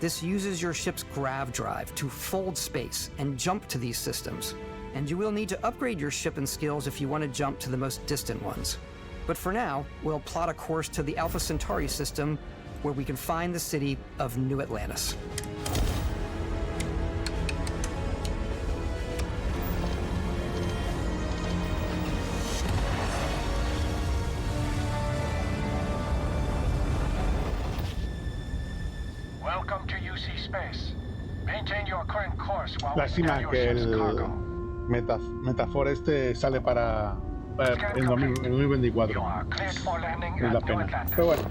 This uses your ship's grav drive to fold space and jump to these systems. And you will need to upgrade your ship and skills if you want to jump to the most distant ones. But for now, we'll plot a course to the Alpha Centauri system, where we can find the city of New Atlantis. Welcome to UC Space. Maintain your current course while we Lástima scan your que ship's el cargo. Metafor este sale para en 2024. You are cleared for landing Es la at New pena. Atlantis. Pero bueno.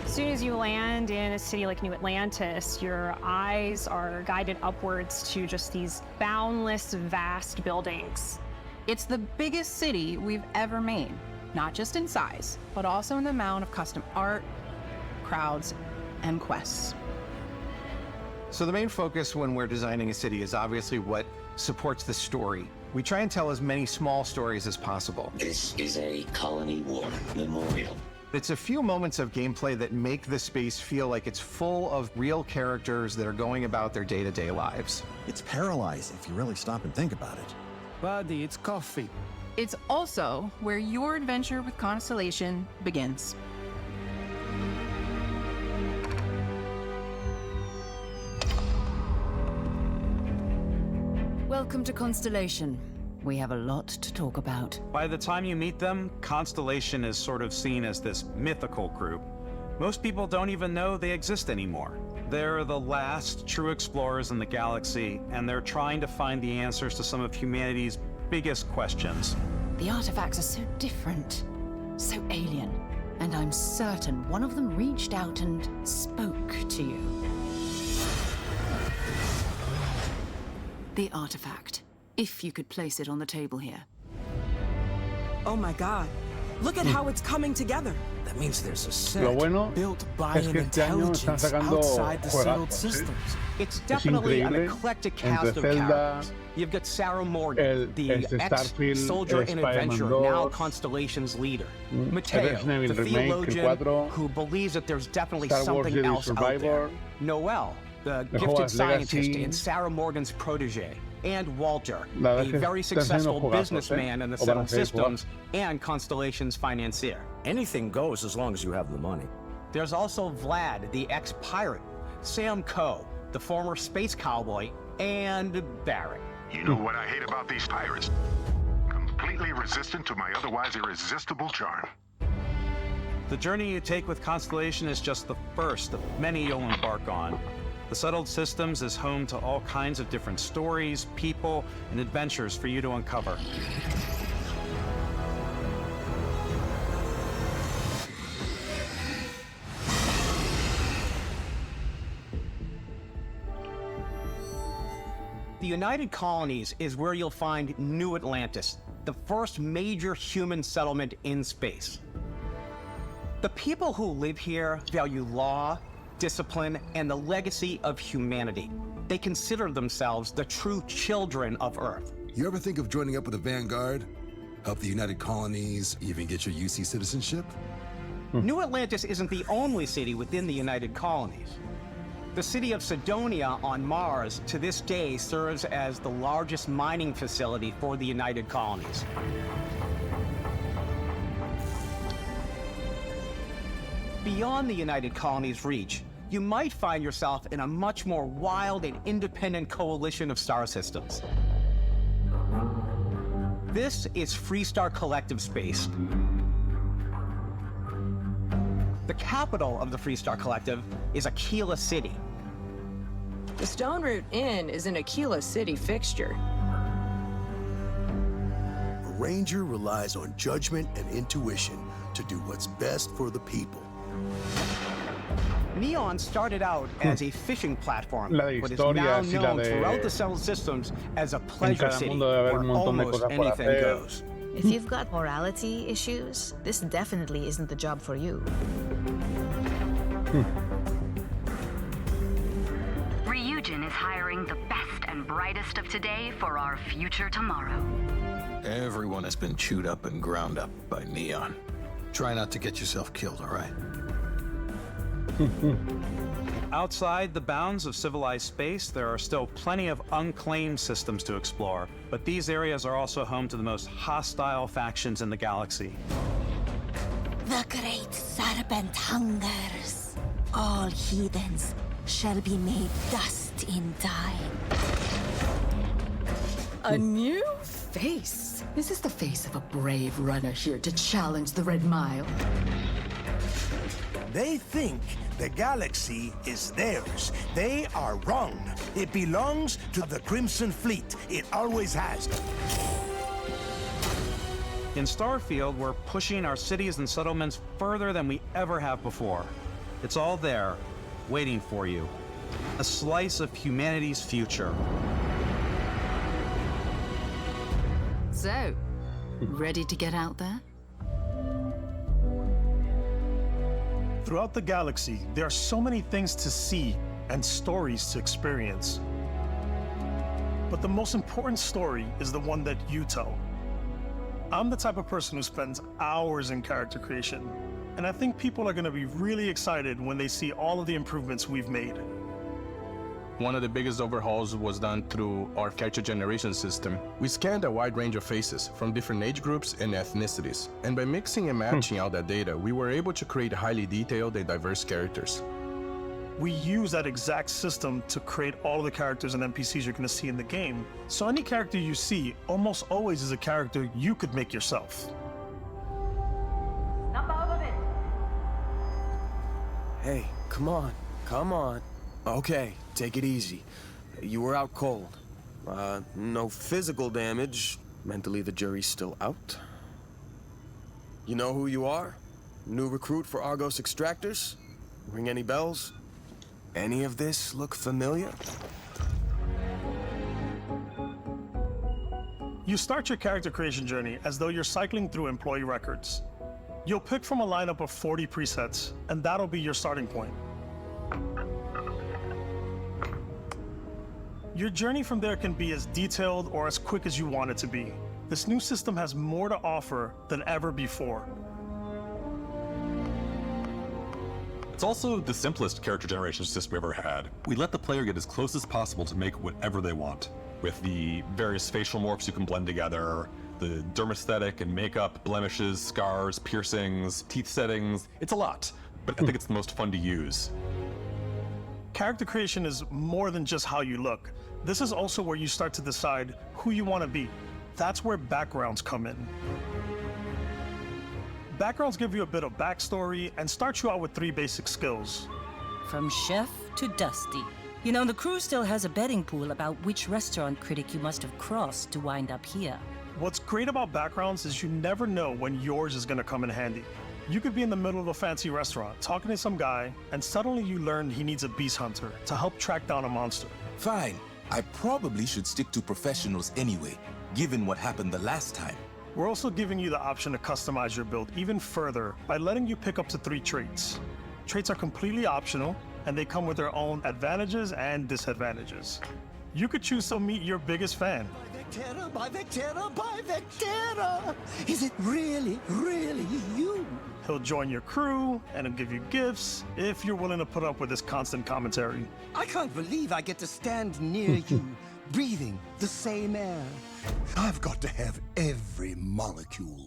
As soon as you land in a city like New Atlantis, your eyes are guided upwards to just these boundless, vast buildings. It's the biggest city we've ever made, not just in size, but also in the amount of custom art, crowds, and quests. So the main focus when we're designing a city is obviously what supports the story. We try and tell as many small stories as possible. This is a colony war memorial. It's a few moments of gameplay that make the space feel like it's full of real characters that are going about their day-to-day lives. It's paralyzing if you really stop and think about it. Buddy, it's coffee. It's also where your adventure with Constellation begins. Welcome to Constellation. We have a lot to talk about. By the time you meet them, Constellation is sort of seen as this mythical group. Most people don't even know they exist anymore. They're the last true explorers in the galaxy, and they're trying to find the answers to some of humanity's biggest questions. The artifacts are so different, so alien, and I'm certain one of them reached out and spoke to you. The artifact. If you could place it on the table here. Oh my God. Look at how it's coming together. That means there's a set Lo bueno built by es an que este año están intelligence sacando outside the settled juegazos, ¿sí? systems. It's Es definitely an increíble. eclectic Entre cast of Zelda, characters. You've got Sarah Morgan, the Starfield, ex-soldier and Spider-Man adventurer, 2, now Constellation's leader. Mateo, Resident the Evil Remake, theologian 4, who believes that there's definitely Star Wars something Jedi else out there. Survivor, Noel, the The gifted Hogwarts scientist Legacy. and Sarah Morgan's protege. And Walter, La verdad a es que very están haciendo successful jugazos, businessman in the O van a settled seguir systems and Constellation's financier. Anything goes as long as you have the money. There's also Vlad, the ex-pirate, Sam Coe, the former space cowboy, and Barrett. You know what I hate about these pirates? Completely resistant to my otherwise irresistible charm. The journey you take with Constellation is just the first of many you'll embark on. The Settled Systems is home to all kinds of different stories, people, and adventures for you to uncover. United Colonies is where you'll find New Atlantis, the first major human settlement in space. The people who live here value law, discipline, and the legacy of humanity. They consider themselves the true children of Earth. You ever think of joining up with the Vanguard? Help the United Colonies, even get your UC citizenship? New Atlantis isn't the only city within the United Colonies. The city of Sidonia on Mars to this day serves as the largest mining facility for the United Colonies. Beyond the United Colonies' reach, you might find yourself in a much more wild and independent coalition of star systems. This is Freestar Collective Space. The capital of the Freestar Collective is Aquila City. The Stone Root Inn is an Aquila City fixture. A ranger relies on judgment and intuition to do what's best for the people. Neon started out as a fishing platform, La de but is historia, now sí, la known de- throughout the settled systems as a pleasure cada city, mundo debe haber where un montón de almost cosas por anything hacer. goes. If you've got morality issues, this definitely isn't the job for you. Ryujin is hiring the best and brightest of today for our future tomorrow. Everyone has been chewed up and ground up by Neon. Try not to get yourself killed, all right? Outside the bounds of civilized space, there are still plenty of unclaimed systems to explore, but these areas are also home to the most hostile factions in the galaxy. The great serpent hungers. All heathens shall be made dust in time. A new face. Is this the face of a brave runner here to challenge the Red Mile? They think the galaxy is theirs. They are wrong. It belongs to the Crimson Fleet. It always has. In Starfield, we're pushing our cities and settlements further than we ever have before. It's all there, waiting for you. A slice of humanity's future. So, ready to get out there? Throughout the galaxy, there are so many things to see and stories to experience. But the most important story is the one that you tell. I'm the type of person who spends hours in character creation, and I think people are going to be really excited when they see all of the improvements we've made. One of the biggest overhauls was done through our character generation system. We scanned a wide range of faces from different age groups and ethnicities, and by mixing and matching all that data, we were able to create highly detailed and diverse characters. We use that exact system to create all of the characters and NPCs you're going to see in the game. So any character you see almost always is a character you could make yourself. Hey, come on, come on. Okay, take it easy. You were out cold. No physical damage. Mentally, the jury's still out. You know who you are? New recruit for Argos Extractors? Ring any bells? Any of this look familiar? You start your character creation journey as though you're cycling through employee records. You'll pick from a lineup of 40 presets, and that'll be your starting point. Your journey from there can be as detailed or as quick as you want it to be. This new system has more to offer than ever before. It's also the simplest character generation system we've ever had. We let the player get as close as possible to make whatever they want. With the various facial morphs you can blend together, the dermesthetic and makeup, blemishes, scars, piercings, teeth settings, it's a lot, but I think it's the most fun to use. Character creation is more than just how you look. This is also where you start to decide who you want to be. That's where backgrounds come in. Backgrounds give you a bit of backstory and start you out with 3 basic skills. From chef to Dusty. You know, the crew still has a betting pool about which restaurant critic you must have crossed to wind up here. What's great about backgrounds is you never know when yours is going to come in handy. You could be in the middle of a fancy restaurant talking to some guy, and suddenly you learn he needs a beast hunter to help track down a monster. Fine. I probably should stick to professionals anyway, given what happened the last time. We're also giving you the option to customize your build even further by letting you pick up to 3 traits. Traits are completely optional, and they come with their own advantages and disadvantages. You could choose to meet your biggest fan. By Vectera, by Vectera! Is it really, really you? He'll join your crew, and he'll give you gifts if you're willing to put up with his constant commentary. I can't believe I get to stand near you, breathing the same air. I've got to have every molecule.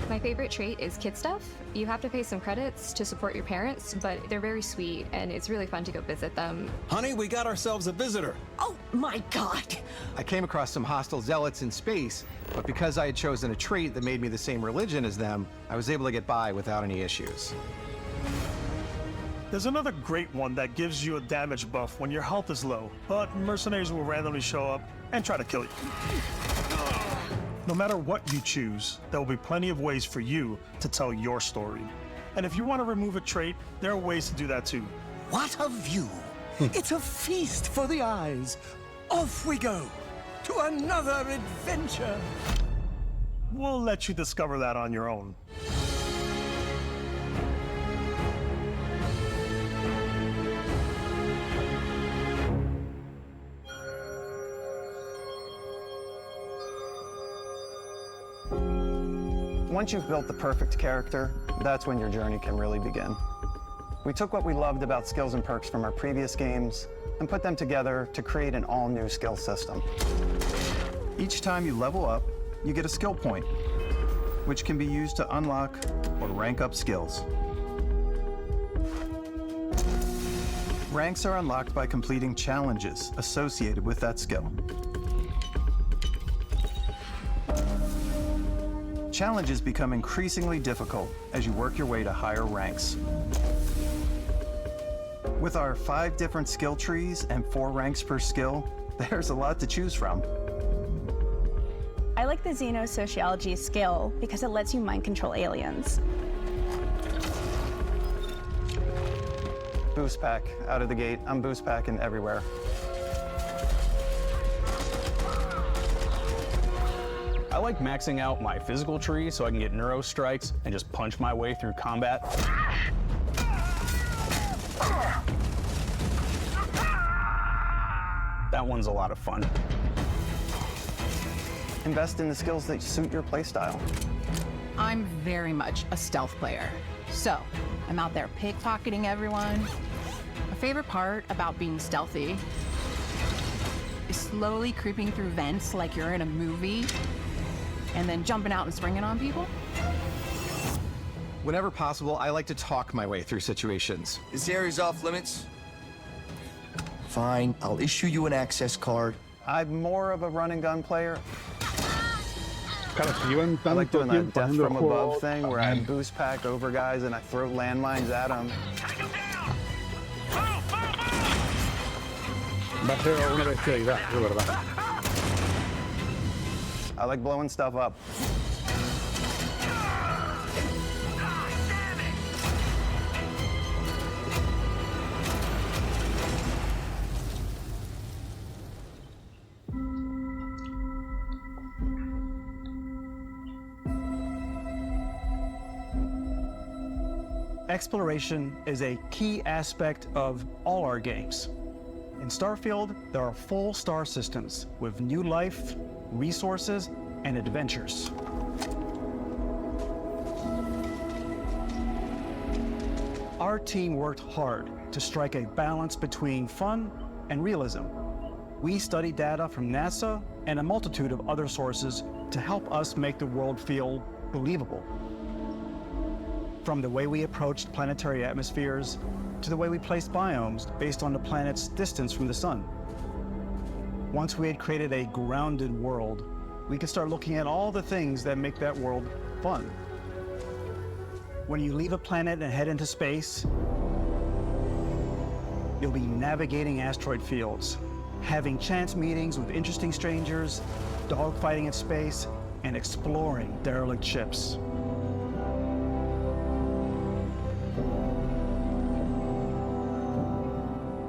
My favorite trait is kid stuff. You have to pay some credits to support your parents, but they're very sweet, and it's really fun to go visit them. Honey, we got ourselves a visitor. Oh my God! I came across some hostile zealots in space, but because I had chosen a trait that made me the same religion as them, I was able to get by without any issues. There's another great one that gives you a damage buff when your health is low, but mercenaries will randomly show up and try to kill you. No matter what you choose, there will be plenty of ways for you to tell your story. And if you want to remove a trait, there are ways to do that too. What a view! It's a feast for the eyes. Off we go to another adventure. We'll let you discover that on your own. Once you've built the perfect character, that's when your journey can really begin. We took what we loved about skills and perks from our previous games and put them together to create an all-new skill system. Each time you level up, you get a skill point, which can be used to unlock or rank up skills. Ranks are unlocked by completing challenges associated with that skill. Challenges become increasingly difficult as you work your way to higher ranks. With our 5 different skill trees and 4 ranks per skill, there's a lot to choose from. I like the Xenosociology skill because it lets you mind control aliens. Boost pack out of the gate. I'm boost packing everywhere. I like maxing out my physical tree so I can get neuro strikes and just punch my way through combat. That one's a lot of fun. Invest in the skills that suit your playstyle. I'm very much a stealth player. So, I'm out there pickpocketing everyone. My favorite part about being stealthy is slowly creeping through vents like you're in a movie, and then jumping out and springing on people. Whenever possible, I like to talk my way through situations. This area's off limits. Fine, I'll issue you an access card. I'm more of a run and gun player. Claro, si llevan I like tanto doing that tiempo death haciendo from el juego, above thing where I boost pack over guys and I throw landmines at them. va a ser una bestialidad, de verdad. I like blowing stuff up. Exploration is a key aspect of all our games. In Starfield, there are full star systems with new life, resources, and adventures. Our team worked hard to strike a balance between fun and realism. We studied data from NASA and a multitude of other sources to help us make the world feel believable. From the way we approached planetary atmospheres to the way we placed biomes based on the planet's distance from the sun. Once we had created a grounded world, we could start looking at all the things that make that world fun. When you leave a planet and head into space, you'll be navigating asteroid fields, having chance meetings with interesting strangers, dogfighting in space, and exploring derelict ships.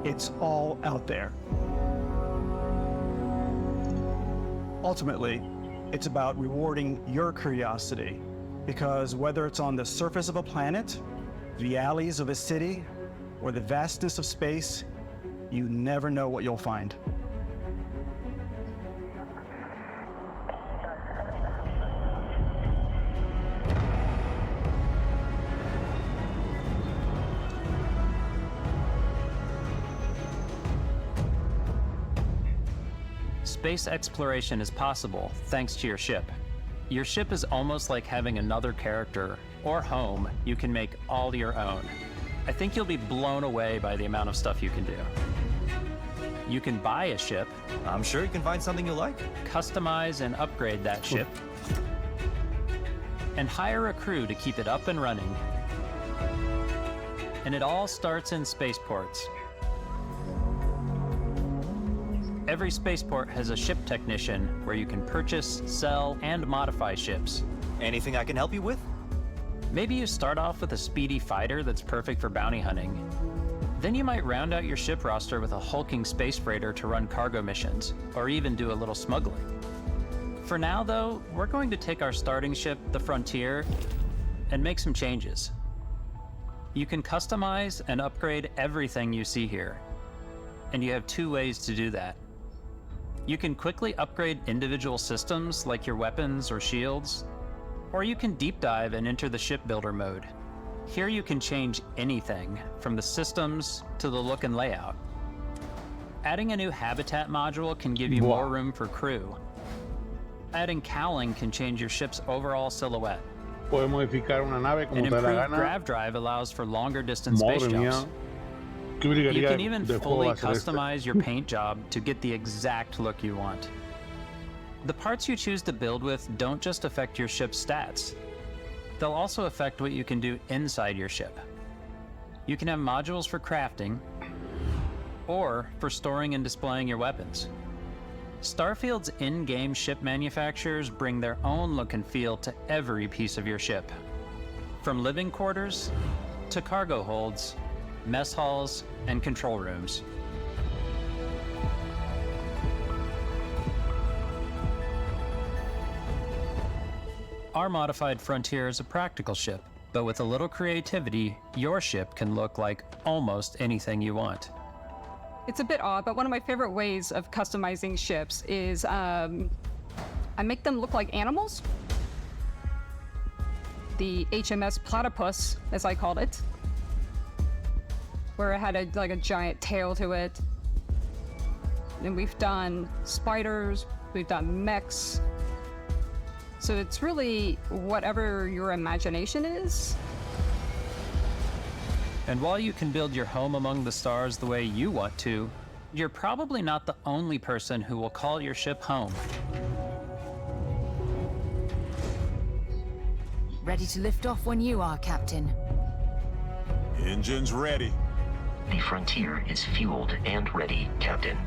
It's all out there. Ultimately, it's about rewarding your curiosity, because whether it's on the surface of a planet, the alleys of a city, or the vastness of space, you never know what you'll find. Space exploration is possible thanks to your ship. Your ship is almost like having another character or home you can make all your own. I think you'll be blown away by the amount of stuff you can do. You can buy a ship. I'm sure you can find something you like. Customize and upgrade that ship. And hire a crew to keep it up and running. And it all starts in spaceports. Every spaceport has a ship technician where you can purchase, sell, and modify ships. Anything I can help you with? Maybe you start off with a speedy fighter that's perfect for bounty hunting. Then you might round out your ship roster with a hulking space freighter to run cargo missions, or even do a little smuggling. For now, though, we're going to take our starting ship, the Frontier, and make some changes. You can customize and upgrade everything you see here, and you have two ways to do that. You can quickly upgrade individual systems like your weapons or shields, or you can deep dive and enter the shipbuilder mode. Here you can change anything from the systems to the look and layout. Adding a new habitat module can give you more room for crew. Adding cowling can change your ship's overall silhouette. Puedes modificar una nave como An te da la improved gana. grav drive allows for longer distance space Madre jumps. mía. ¿Qué You brigaría can even de fuego fully va a ser este? customize your paint job to get the exact look you want. The parts you choose to build with don't just affect your ship's stats. They'll also affect what you can do inside your ship. You can have modules for crafting, or for storing and displaying your weapons. Starfield's in-game ship manufacturers bring their own look and feel to every piece of your ship. From living quarters to cargo holds, mess halls, and control rooms. Our modified Frontier is a practical ship, but with a little creativity, your ship can look like almost anything you want. It's a bit odd, but one of my favorite ways of customizing ships is I make them look like animals. The HMS Platypus, as I called it, where it had like a giant tail to it. And we've done spiders, we've done mechs. So it's really whatever your imagination is. And while you can build your home among the stars the way you want to, you're probably not the only person who will call your ship home. Ready to lift off when you are, Captain. Engines ready. The Frontier is fueled and ready, Captain.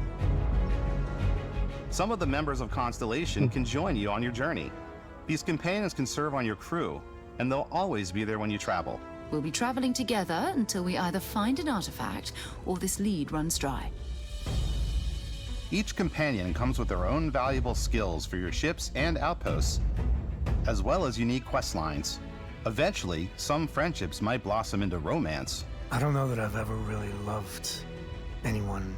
Some of the members of Constellation can join you on your journey. These companions can serve on your crew, and they'll always be there when you travel. We'll be traveling together until we either find an artifact or this lead runs dry. Each companion comes with their own valuable skills for your ships and outposts, as well as unique quest lines. Eventually, some friendships might blossom into romance. I don't know that I've ever really loved anyone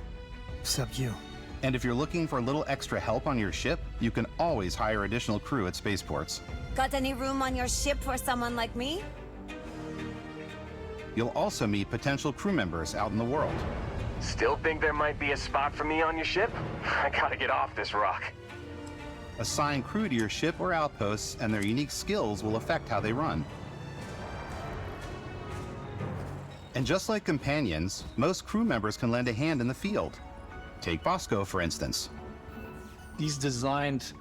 except you. And if you're looking for a little extra help on your ship, you can always hire additional crew at spaceports. Got any room on your ship for someone like me? You'll also meet potential crew members out in the world. Still think there might be a spot for me on your ship? I gotta get off this rock. Assign crew to your ship or outposts, and their unique skills will affect how they run. And just like companions, most crew members can lend a hand in the field. Take Bosco, for instance. He's designed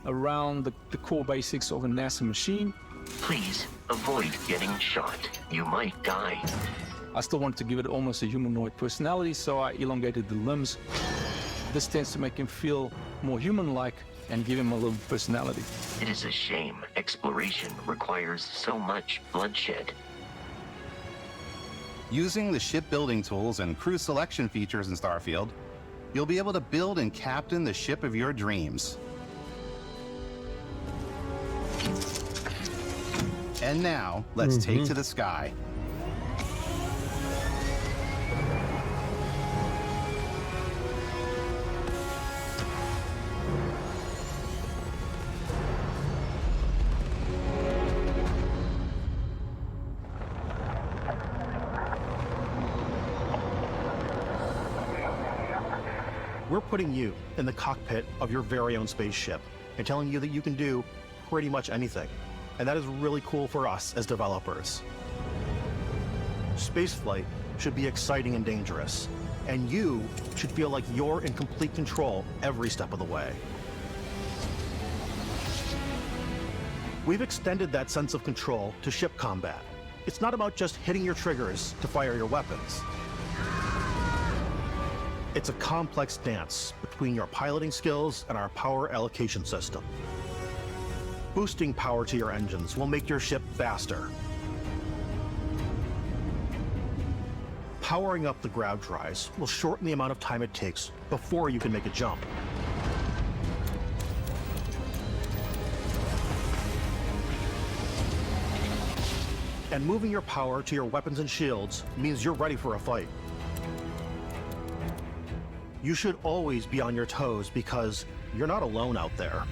around the core basics of a NASA machine. Please avoid getting shot. You might die. I still wanted to give it almost a humanoid personality, so I elongated the limbs. This tends to make him feel more human-like and give him a little personality. It is a shame exploration requires so much bloodshed. Using the shipbuilding tools and crew selection features in Starfield, you'll be able to build and captain the ship of your dreams. And now, let's take to the sky. We're putting you in the cockpit of your very own spaceship and telling you that you can do pretty much anything. And that is really cool for us as developers. Spaceflight should be exciting and dangerous, and you should feel like you're in complete control every step of the way. We've extended that sense of control to ship combat. It's not about just hitting your triggers to fire your weapons. It's a complex dance between your piloting skills and our power allocation system. Boosting power to your engines will make your ship faster. Powering up the grav drives will shorten the amount of time it takes before you can make a jump. And moving your power to your weapons and shields means you're ready for a fight. You should always be on your toes because you're not alone out there.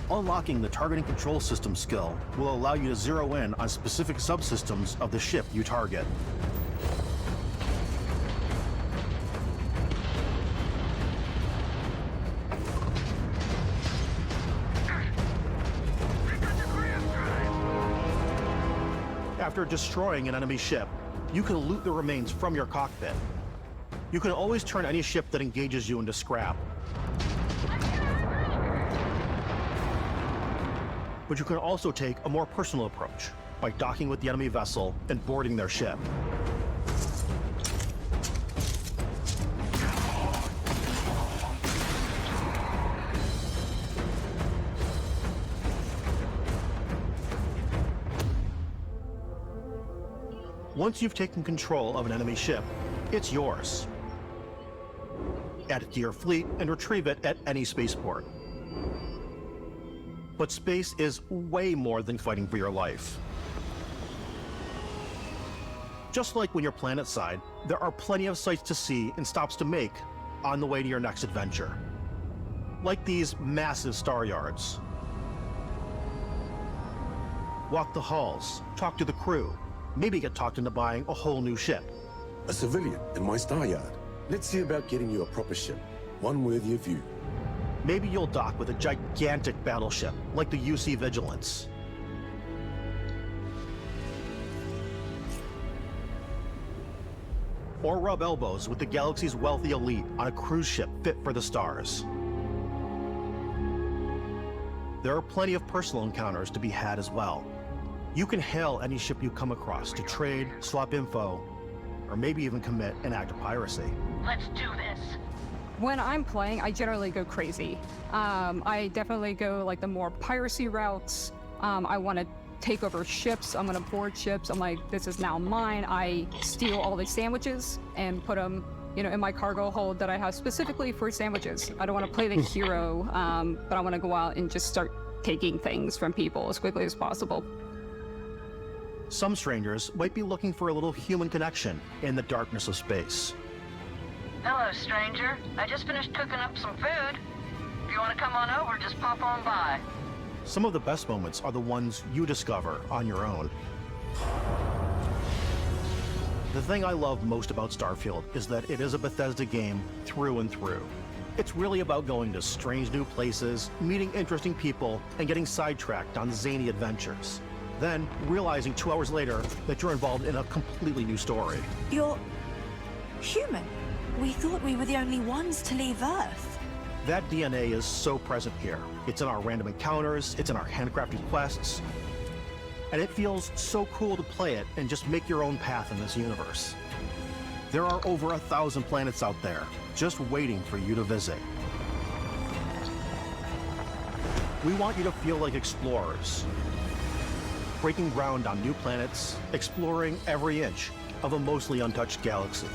Unlocking the targeting control system skill will allow you to zero in on specific subsystems of the ship you target. After destroying an enemy ship, you can loot the remains from your cockpit. You can always turn any ship that engages you into scrap. But you can also take a more personal approach by docking with the enemy vessel and boarding their ship. Once you've taken control of an enemy ship, it's yours. Add it to your fleet and retrieve it at any spaceport. But space is way more than fighting for your life. Just like when you're planetside, there are plenty of sights to see and stops to make on the way to your next adventure. Like these massive star yards. Walk the halls, talk to the crew, maybe get talked into buying a whole new ship. A civilian in my star yard. Let's see about getting you a proper ship, one worthy of you. Maybe you'll dock with a gigantic battleship, like the UC Vigilance. Or rub elbows with the galaxy's wealthy elite on a cruise ship fit for the stars. There are plenty of personal encounters to be had as well. You can hail any ship you come across to trade, swap info, or maybe even commit an act of piracy. Let's do this. When I'm playing, I generally go crazy. I definitely go like the more piracy routes. I want to take over ships. I'm going to board ships. I'm like, this is now mine. I steal all these sandwiches and put them, in my cargo hold that I have specifically for sandwiches. I don't want to play the hero, but I want to go out and just start taking things from people as quickly as possible. Some strangers might be looking for a little human connection in the darkness of space. Hello, stranger. I just finished cooking up some food. If you want to come on over, just pop on by. Some of the best moments are the ones you discover on your own. The thing I love most about Starfield is that it is a Bethesda game through and through. It's really about going to strange new places, meeting interesting people, and getting sidetracked on zany adventures. Then, realizing 2 hours later that you're involved in a completely new story. You're human. We thought we were the only ones to leave Earth. That DNA is so present here. It's in our random encounters, it's in our handcrafted quests, and it feels so cool to play it and just make your own path in this universe. There are over 1,000 planets out there, just waiting for you to visit. We want you to feel like explorers, breaking ground on new planets, exploring every inch of a mostly untouched galaxy.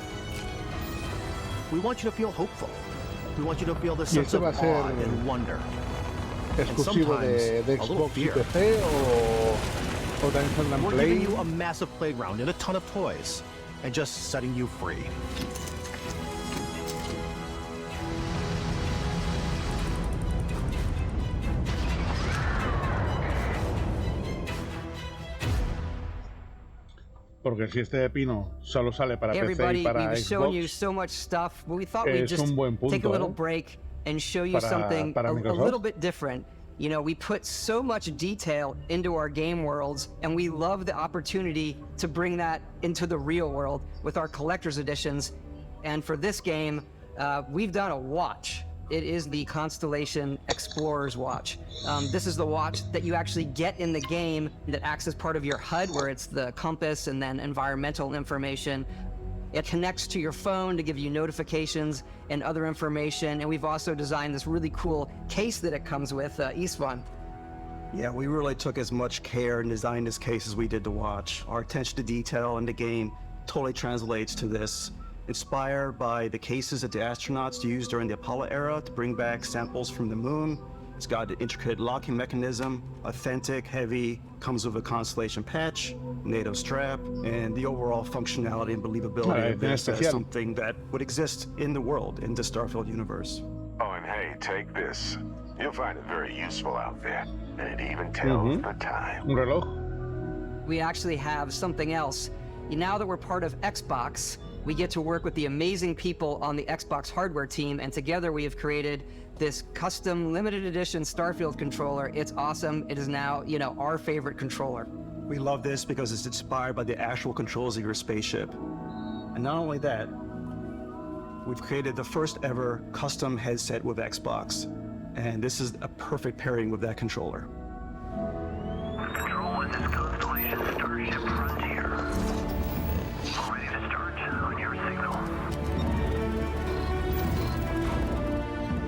We want you to feel hopeful. We want you to feel the sense of awe and wonder. ¿Exclusivo de Xbox y PC o también saldrá en Play? We're giving you a massive playground and a ton of toys, and just setting you free. Porque si este pepino solo sale para PC y Everybody, para we've shown you Xbox, so much stuff, but we thought we'd es just un buen punto, take a little break and show you something a little bit different. You know, we put so much detail into our game worlds, and we love the opportunity to bring that into the real world with our collector's editions. And for this game, we've done a watch. It is the Constellation Explorer's Watch. This is the watch that you actually get in the game that acts as part of your HUD, where it's the compass and then environmental information. It connects to your phone to give you notifications and other information. And we've also designed this really cool case that it comes with, Istvan. Yeah, we really took as much care in designing this case as we did the watch. Our attention to detail in the game totally translates to this. Inspired by the cases that the astronauts used during the Apollo era to bring back samples from the moon. It's got an intricate locking mechanism, authentic, heavy, comes with a Constellation patch, NATO strap, and the overall functionality and believability of this as something that would exist in the world, in the Starfield universe. Oh, and hey, take this. You'll find it very useful out there, and it even tells the time. Un reloj. We actually have something else. Now that we're part of Xbox, we get to work with the amazing people on the Xbox hardware team, and together we have created this custom limited edition Starfield controller. It's awesome. It is now, you know, our favorite controller. We love this because it's inspired by the actual controls of your spaceship. And not only that, we've created the first ever custom headset with Xbox. And this is a perfect pairing with that controller. Control, this is Constellation Starship Frontier. Ready to start on your signal.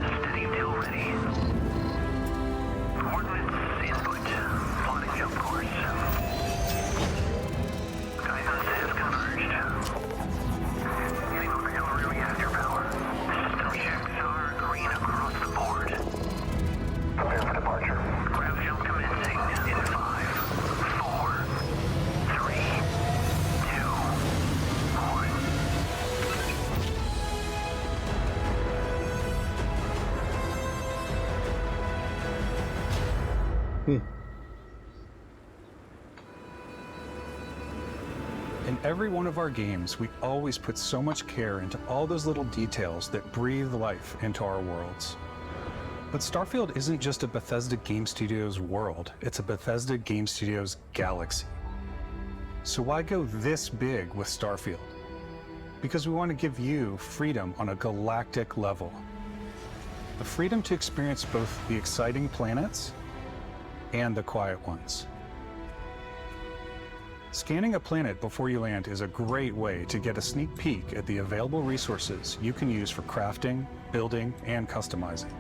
Steady till ready. Coordinates input. Plotting jump course. Guidance has converged. Getting auxiliary reactor power. System checks are green across the board. Prepare for departure. Grav jump commencing in 5, 4, 3, 2, 1. In every one of our games, we always put so much care into all those little details that breathe life into our worlds. But Starfield isn't just a Bethesda Game Studios world, it's a Bethesda Game Studios galaxy. So why go this big with Starfield? Because we want to give you freedom on a galactic level. The freedom to experience both the exciting planets and the quiet ones. Scanning a planet before you land is a great way to get a sneak peek at the available resources you can use for crafting, building, and customizing.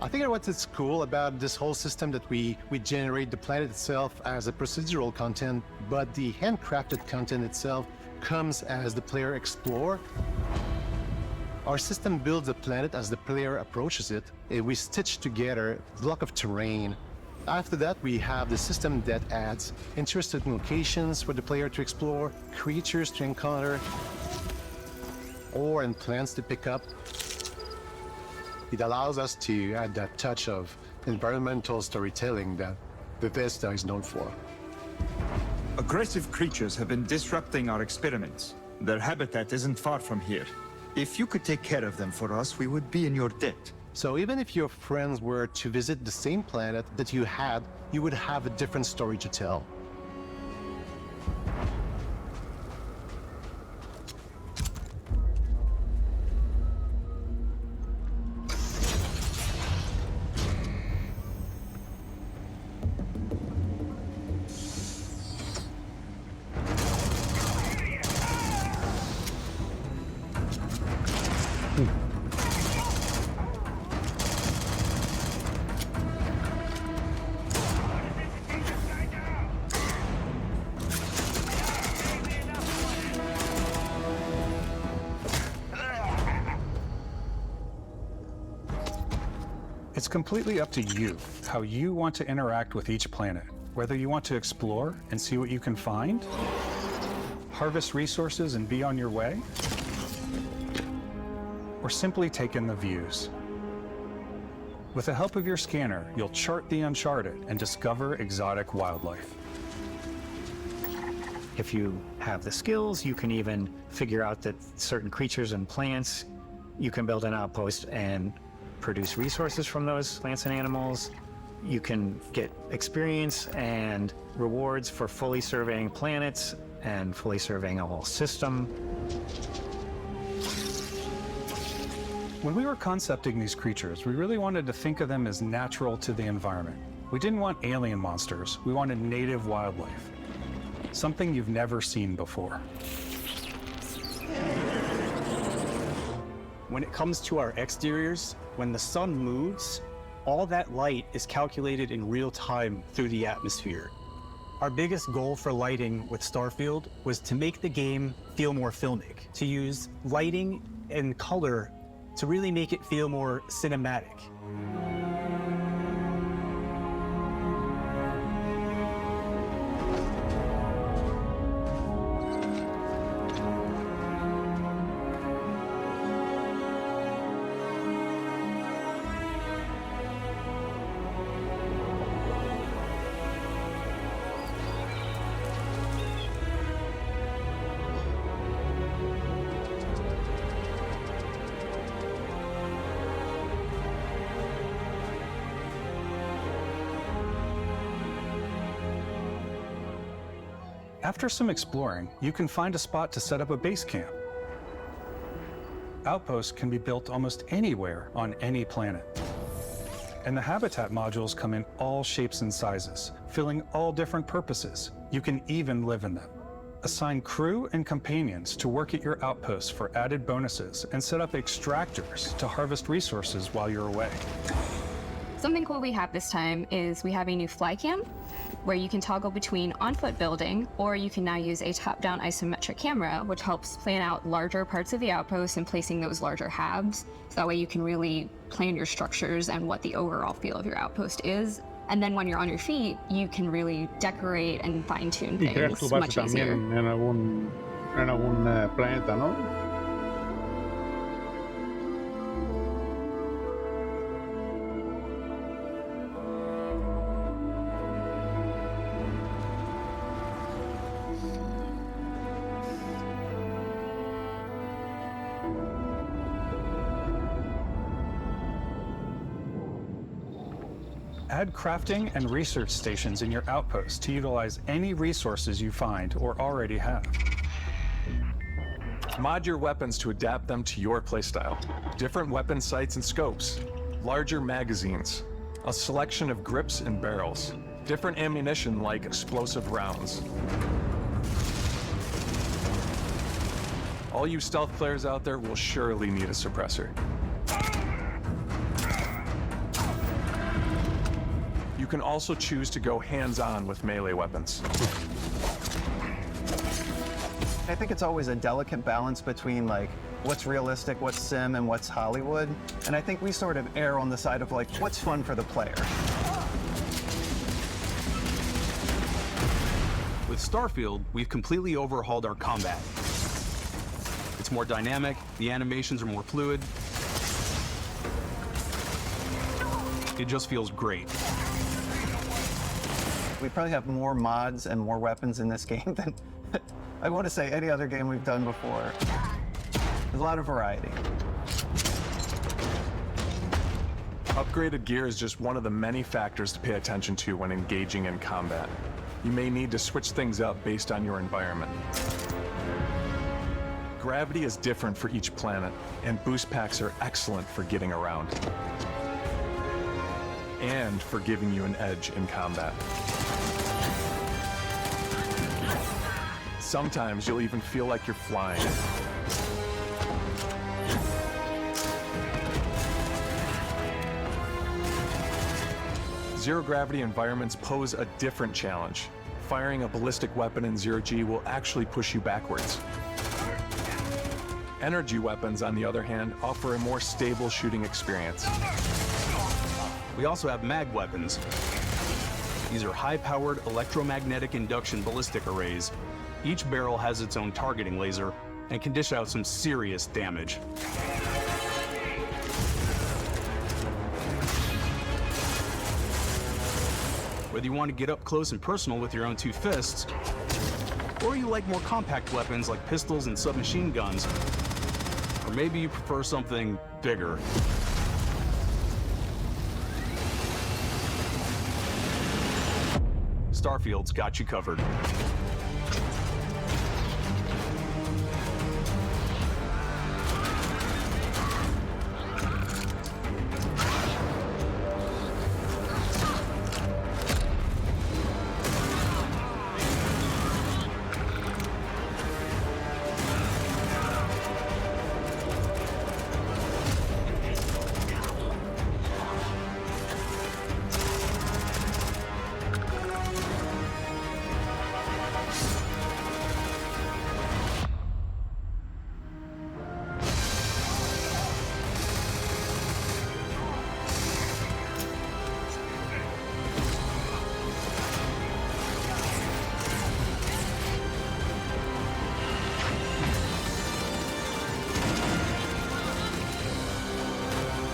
I think what's cool about this whole system that we generate the planet itself as a procedural content, but the handcrafted content itself comes as the player explore. Our system builds the planet as the player approaches it. We stitch together a block of terrain. After that, we have the system that adds interesting locations for the player to explore, creatures to encounter, ore and plants to pick up. It allows us to add that touch of environmental storytelling that Bethesda is known for. Aggressive creatures have been disrupting our experiments. Their habitat isn't far from here. If you could take care of them for us, we would be in your debt. So even if your friends were to visit the same planet that you had, you would have a different story to tell. It's completely up to you how you want to interact with each planet, whether you want to explore and see what you can find, harvest resources and be on your way, or simply take in the views. With the help of your scanner, you'll chart the uncharted and discover exotic wildlife. If you have the skills, you can even figure out that certain creatures and plants, you can build an outpost and produce resources from those plants and animals. You can get experience and rewards for fully surveying planets and fully surveying a whole system. When we were concepting these creatures, we really wanted to think of them as natural to the environment. We didn't want alien monsters, we wanted native wildlife. Something you've never seen before. When it comes to our exteriors, when the sun moves, all that light is calculated in real time through the atmosphere. Our biggest goal for lighting with Starfield was to make the game feel more filmic, to use lighting and color to really make it feel more cinematic. After some exploring, you can find a spot to set up a base camp. Outposts can be built almost anywhere on any planet. And the habitat modules come in all shapes and sizes, filling all different purposes. You can even live in them. Assign crew and companions to work at your outposts for added bonuses and set up extractors to harvest resources while you're away. Something cool we have this time is we have a new fly cam where you can toggle between on-foot building, or you can now use a top-down isometric camera, which helps plan out larger parts of the outpost and placing those larger halves. So that way you can really plan your structures and what the overall feel of your outpost is. And then when you're on your feet, you can really decorate and fine-tune things much easier. En algún planeta, ¿no? Add crafting and research stations in your outpost to utilize any resources you find or already have. Mod your weapons to adapt them to your playstyle. Different weapon sights and scopes, larger magazines, a selection of grips and barrels, different ammunition like explosive rounds. All you stealth players out there will surely need a suppressor. You can also choose to go hands-on with melee weapons. I think it's always a delicate balance between like what's realistic, what's sim, and what's Hollywood. And I think we sort of err on the side of like what's fun for the player. With Starfield, we've completely overhauled our combat. It's more dynamic, the animations are more fluid. It just feels great. We probably have more mods and more weapons in this game than, I want to say, any other game we've done before. There's a lot of variety. Upgraded gear is just one of the many factors to pay attention to when engaging in combat. You may need to switch things up based on your environment. Gravity is different for each planet, and boost packs are excellent for getting around. And for giving you an edge in combat. Sometimes you'll even feel like you're flying. Zero-gravity environments pose a different challenge. Firing a ballistic weapon in zero-G will actually push you backwards. Energy weapons, on the other hand, offer a more stable shooting experience. We also have mag weapons. These are high-powered electromagnetic induction ballistic arrays. Each barrel has its own targeting laser and can dish out some serious damage. Whether you want to get up close and personal with your own two fists, or you like more compact weapons like pistols and submachine guns, or maybe you prefer something bigger. Starfield's got you covered.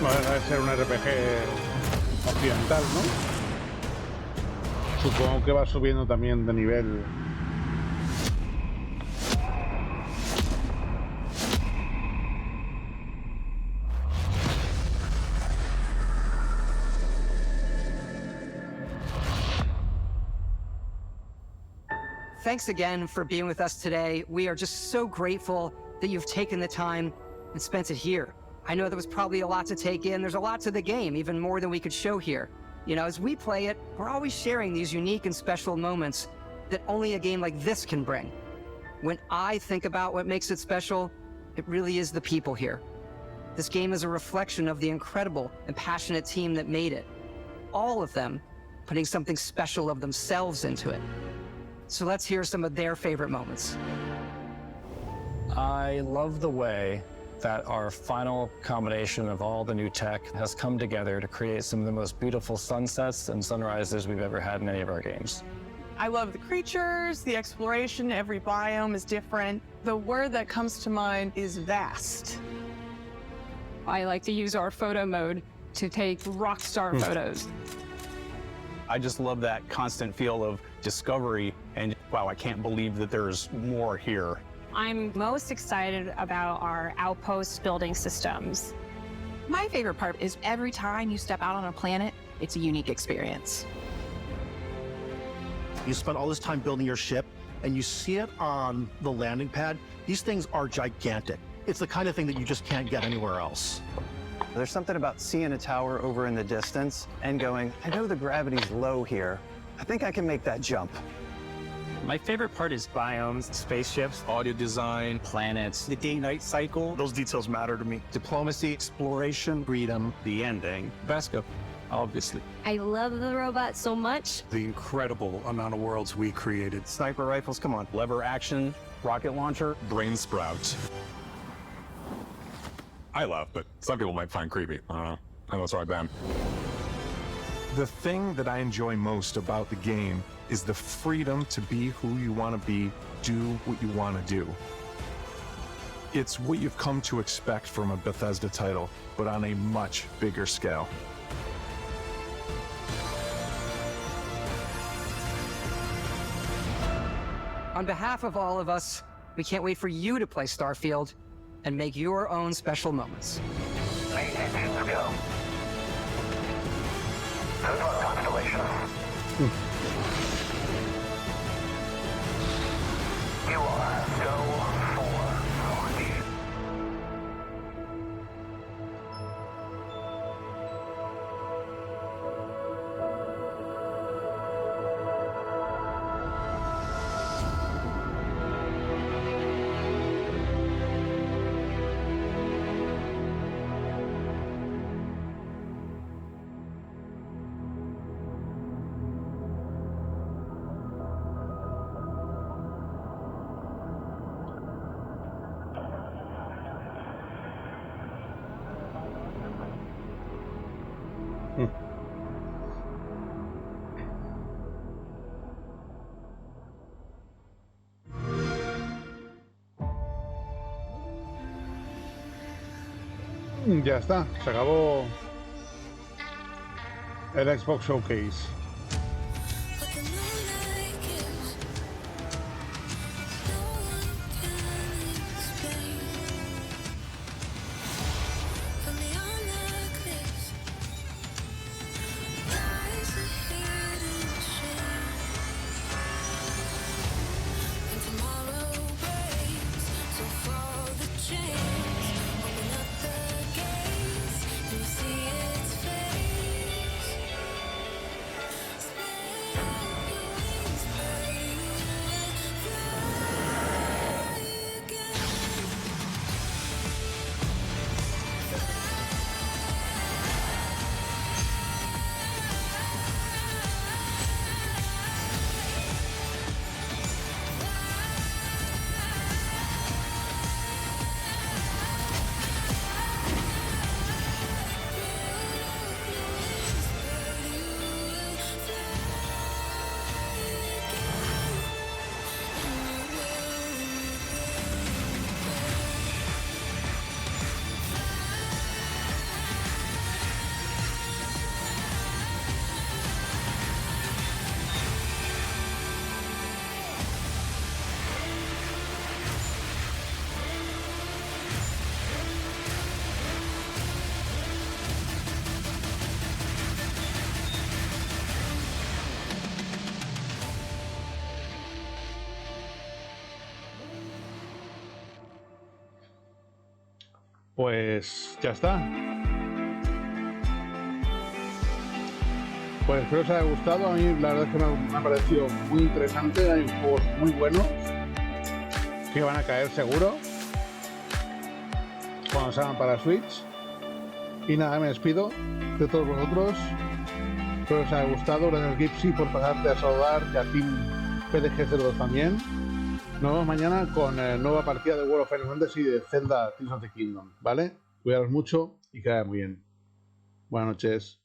No deja de ser un RPG occidental, ¿no? Supongo que va subiendo también de nivel. Thanks again for being with us today. We are just so grateful that you've taken the time and spent it here. I know there was probably a lot to take in. There's a lot to the game, even more than we could show here. You know, as we play it, we're always sharing these unique and special moments that only a game like this can bring. When I think about what makes it special, it really is the people here. This game is a reflection of the incredible and passionate team that made it. All of them putting something special of themselves into it. So let's hear some of their favorite moments. I love the way that our final combination of all the new tech has come together to create some of the most beautiful sunsets and sunrises we've ever had in any of our games. I love the creatures, the exploration, every biome is different. The word that comes to mind is vast. I like to use our photo mode to take rock star photos. I just love that constant feel of discovery and, wow, I can't believe that there's more here. I'm most excited about our outpost building systems. My favorite part is every time you step out on a planet, it's a unique experience. You spend all this time building your ship, and you see it on the landing pad. These things are gigantic. It's the kind of thing that you just can't get anywhere else. There's something about seeing a tower over in the distance and going, I know the gravity's low here. I think I can make that jump. My favorite part is biomes, spaceships, audio design, planets, the day-night cycle. Those details matter to me. Diplomacy, exploration, freedom, The ending. Vasco, obviously. I love the robot so much. The incredible amount of worlds we created. Sniper rifles, come on. Lever action, rocket launcher. Brain sprout. I love, but some people might find creepy. I don't know. I know it's right, Ben. The thing that I enjoy most about the game is the freedom to be who you want to be, do what you want to do. It's what you've come to expect from a Bethesda title, but on a much bigger scale. On behalf of all of us, we can't wait for you to play Starfield and make your own special moments. Main engines go. Good luck, Constellation. You are go for launch. Ya está, se acabó el Xbox Showcase. Pues ya está. Pues espero que os haya gustado. A mí la verdad es que me ha parecido muy interesante. Hay juegos muy buenos que van a caer seguro cuando salgan para Switch. Y nada, me despido de todos vosotros. Espero que os haya gustado. Gracias Gipsy por pasarte a saludar y a Team PDG02 también. Nos vemos mañana con nueva partida de World of Final Fantasy y de Zelda Tears of the Kingdom, ¿vale? Cuidaros mucho y que vaya muy bien. Buenas noches.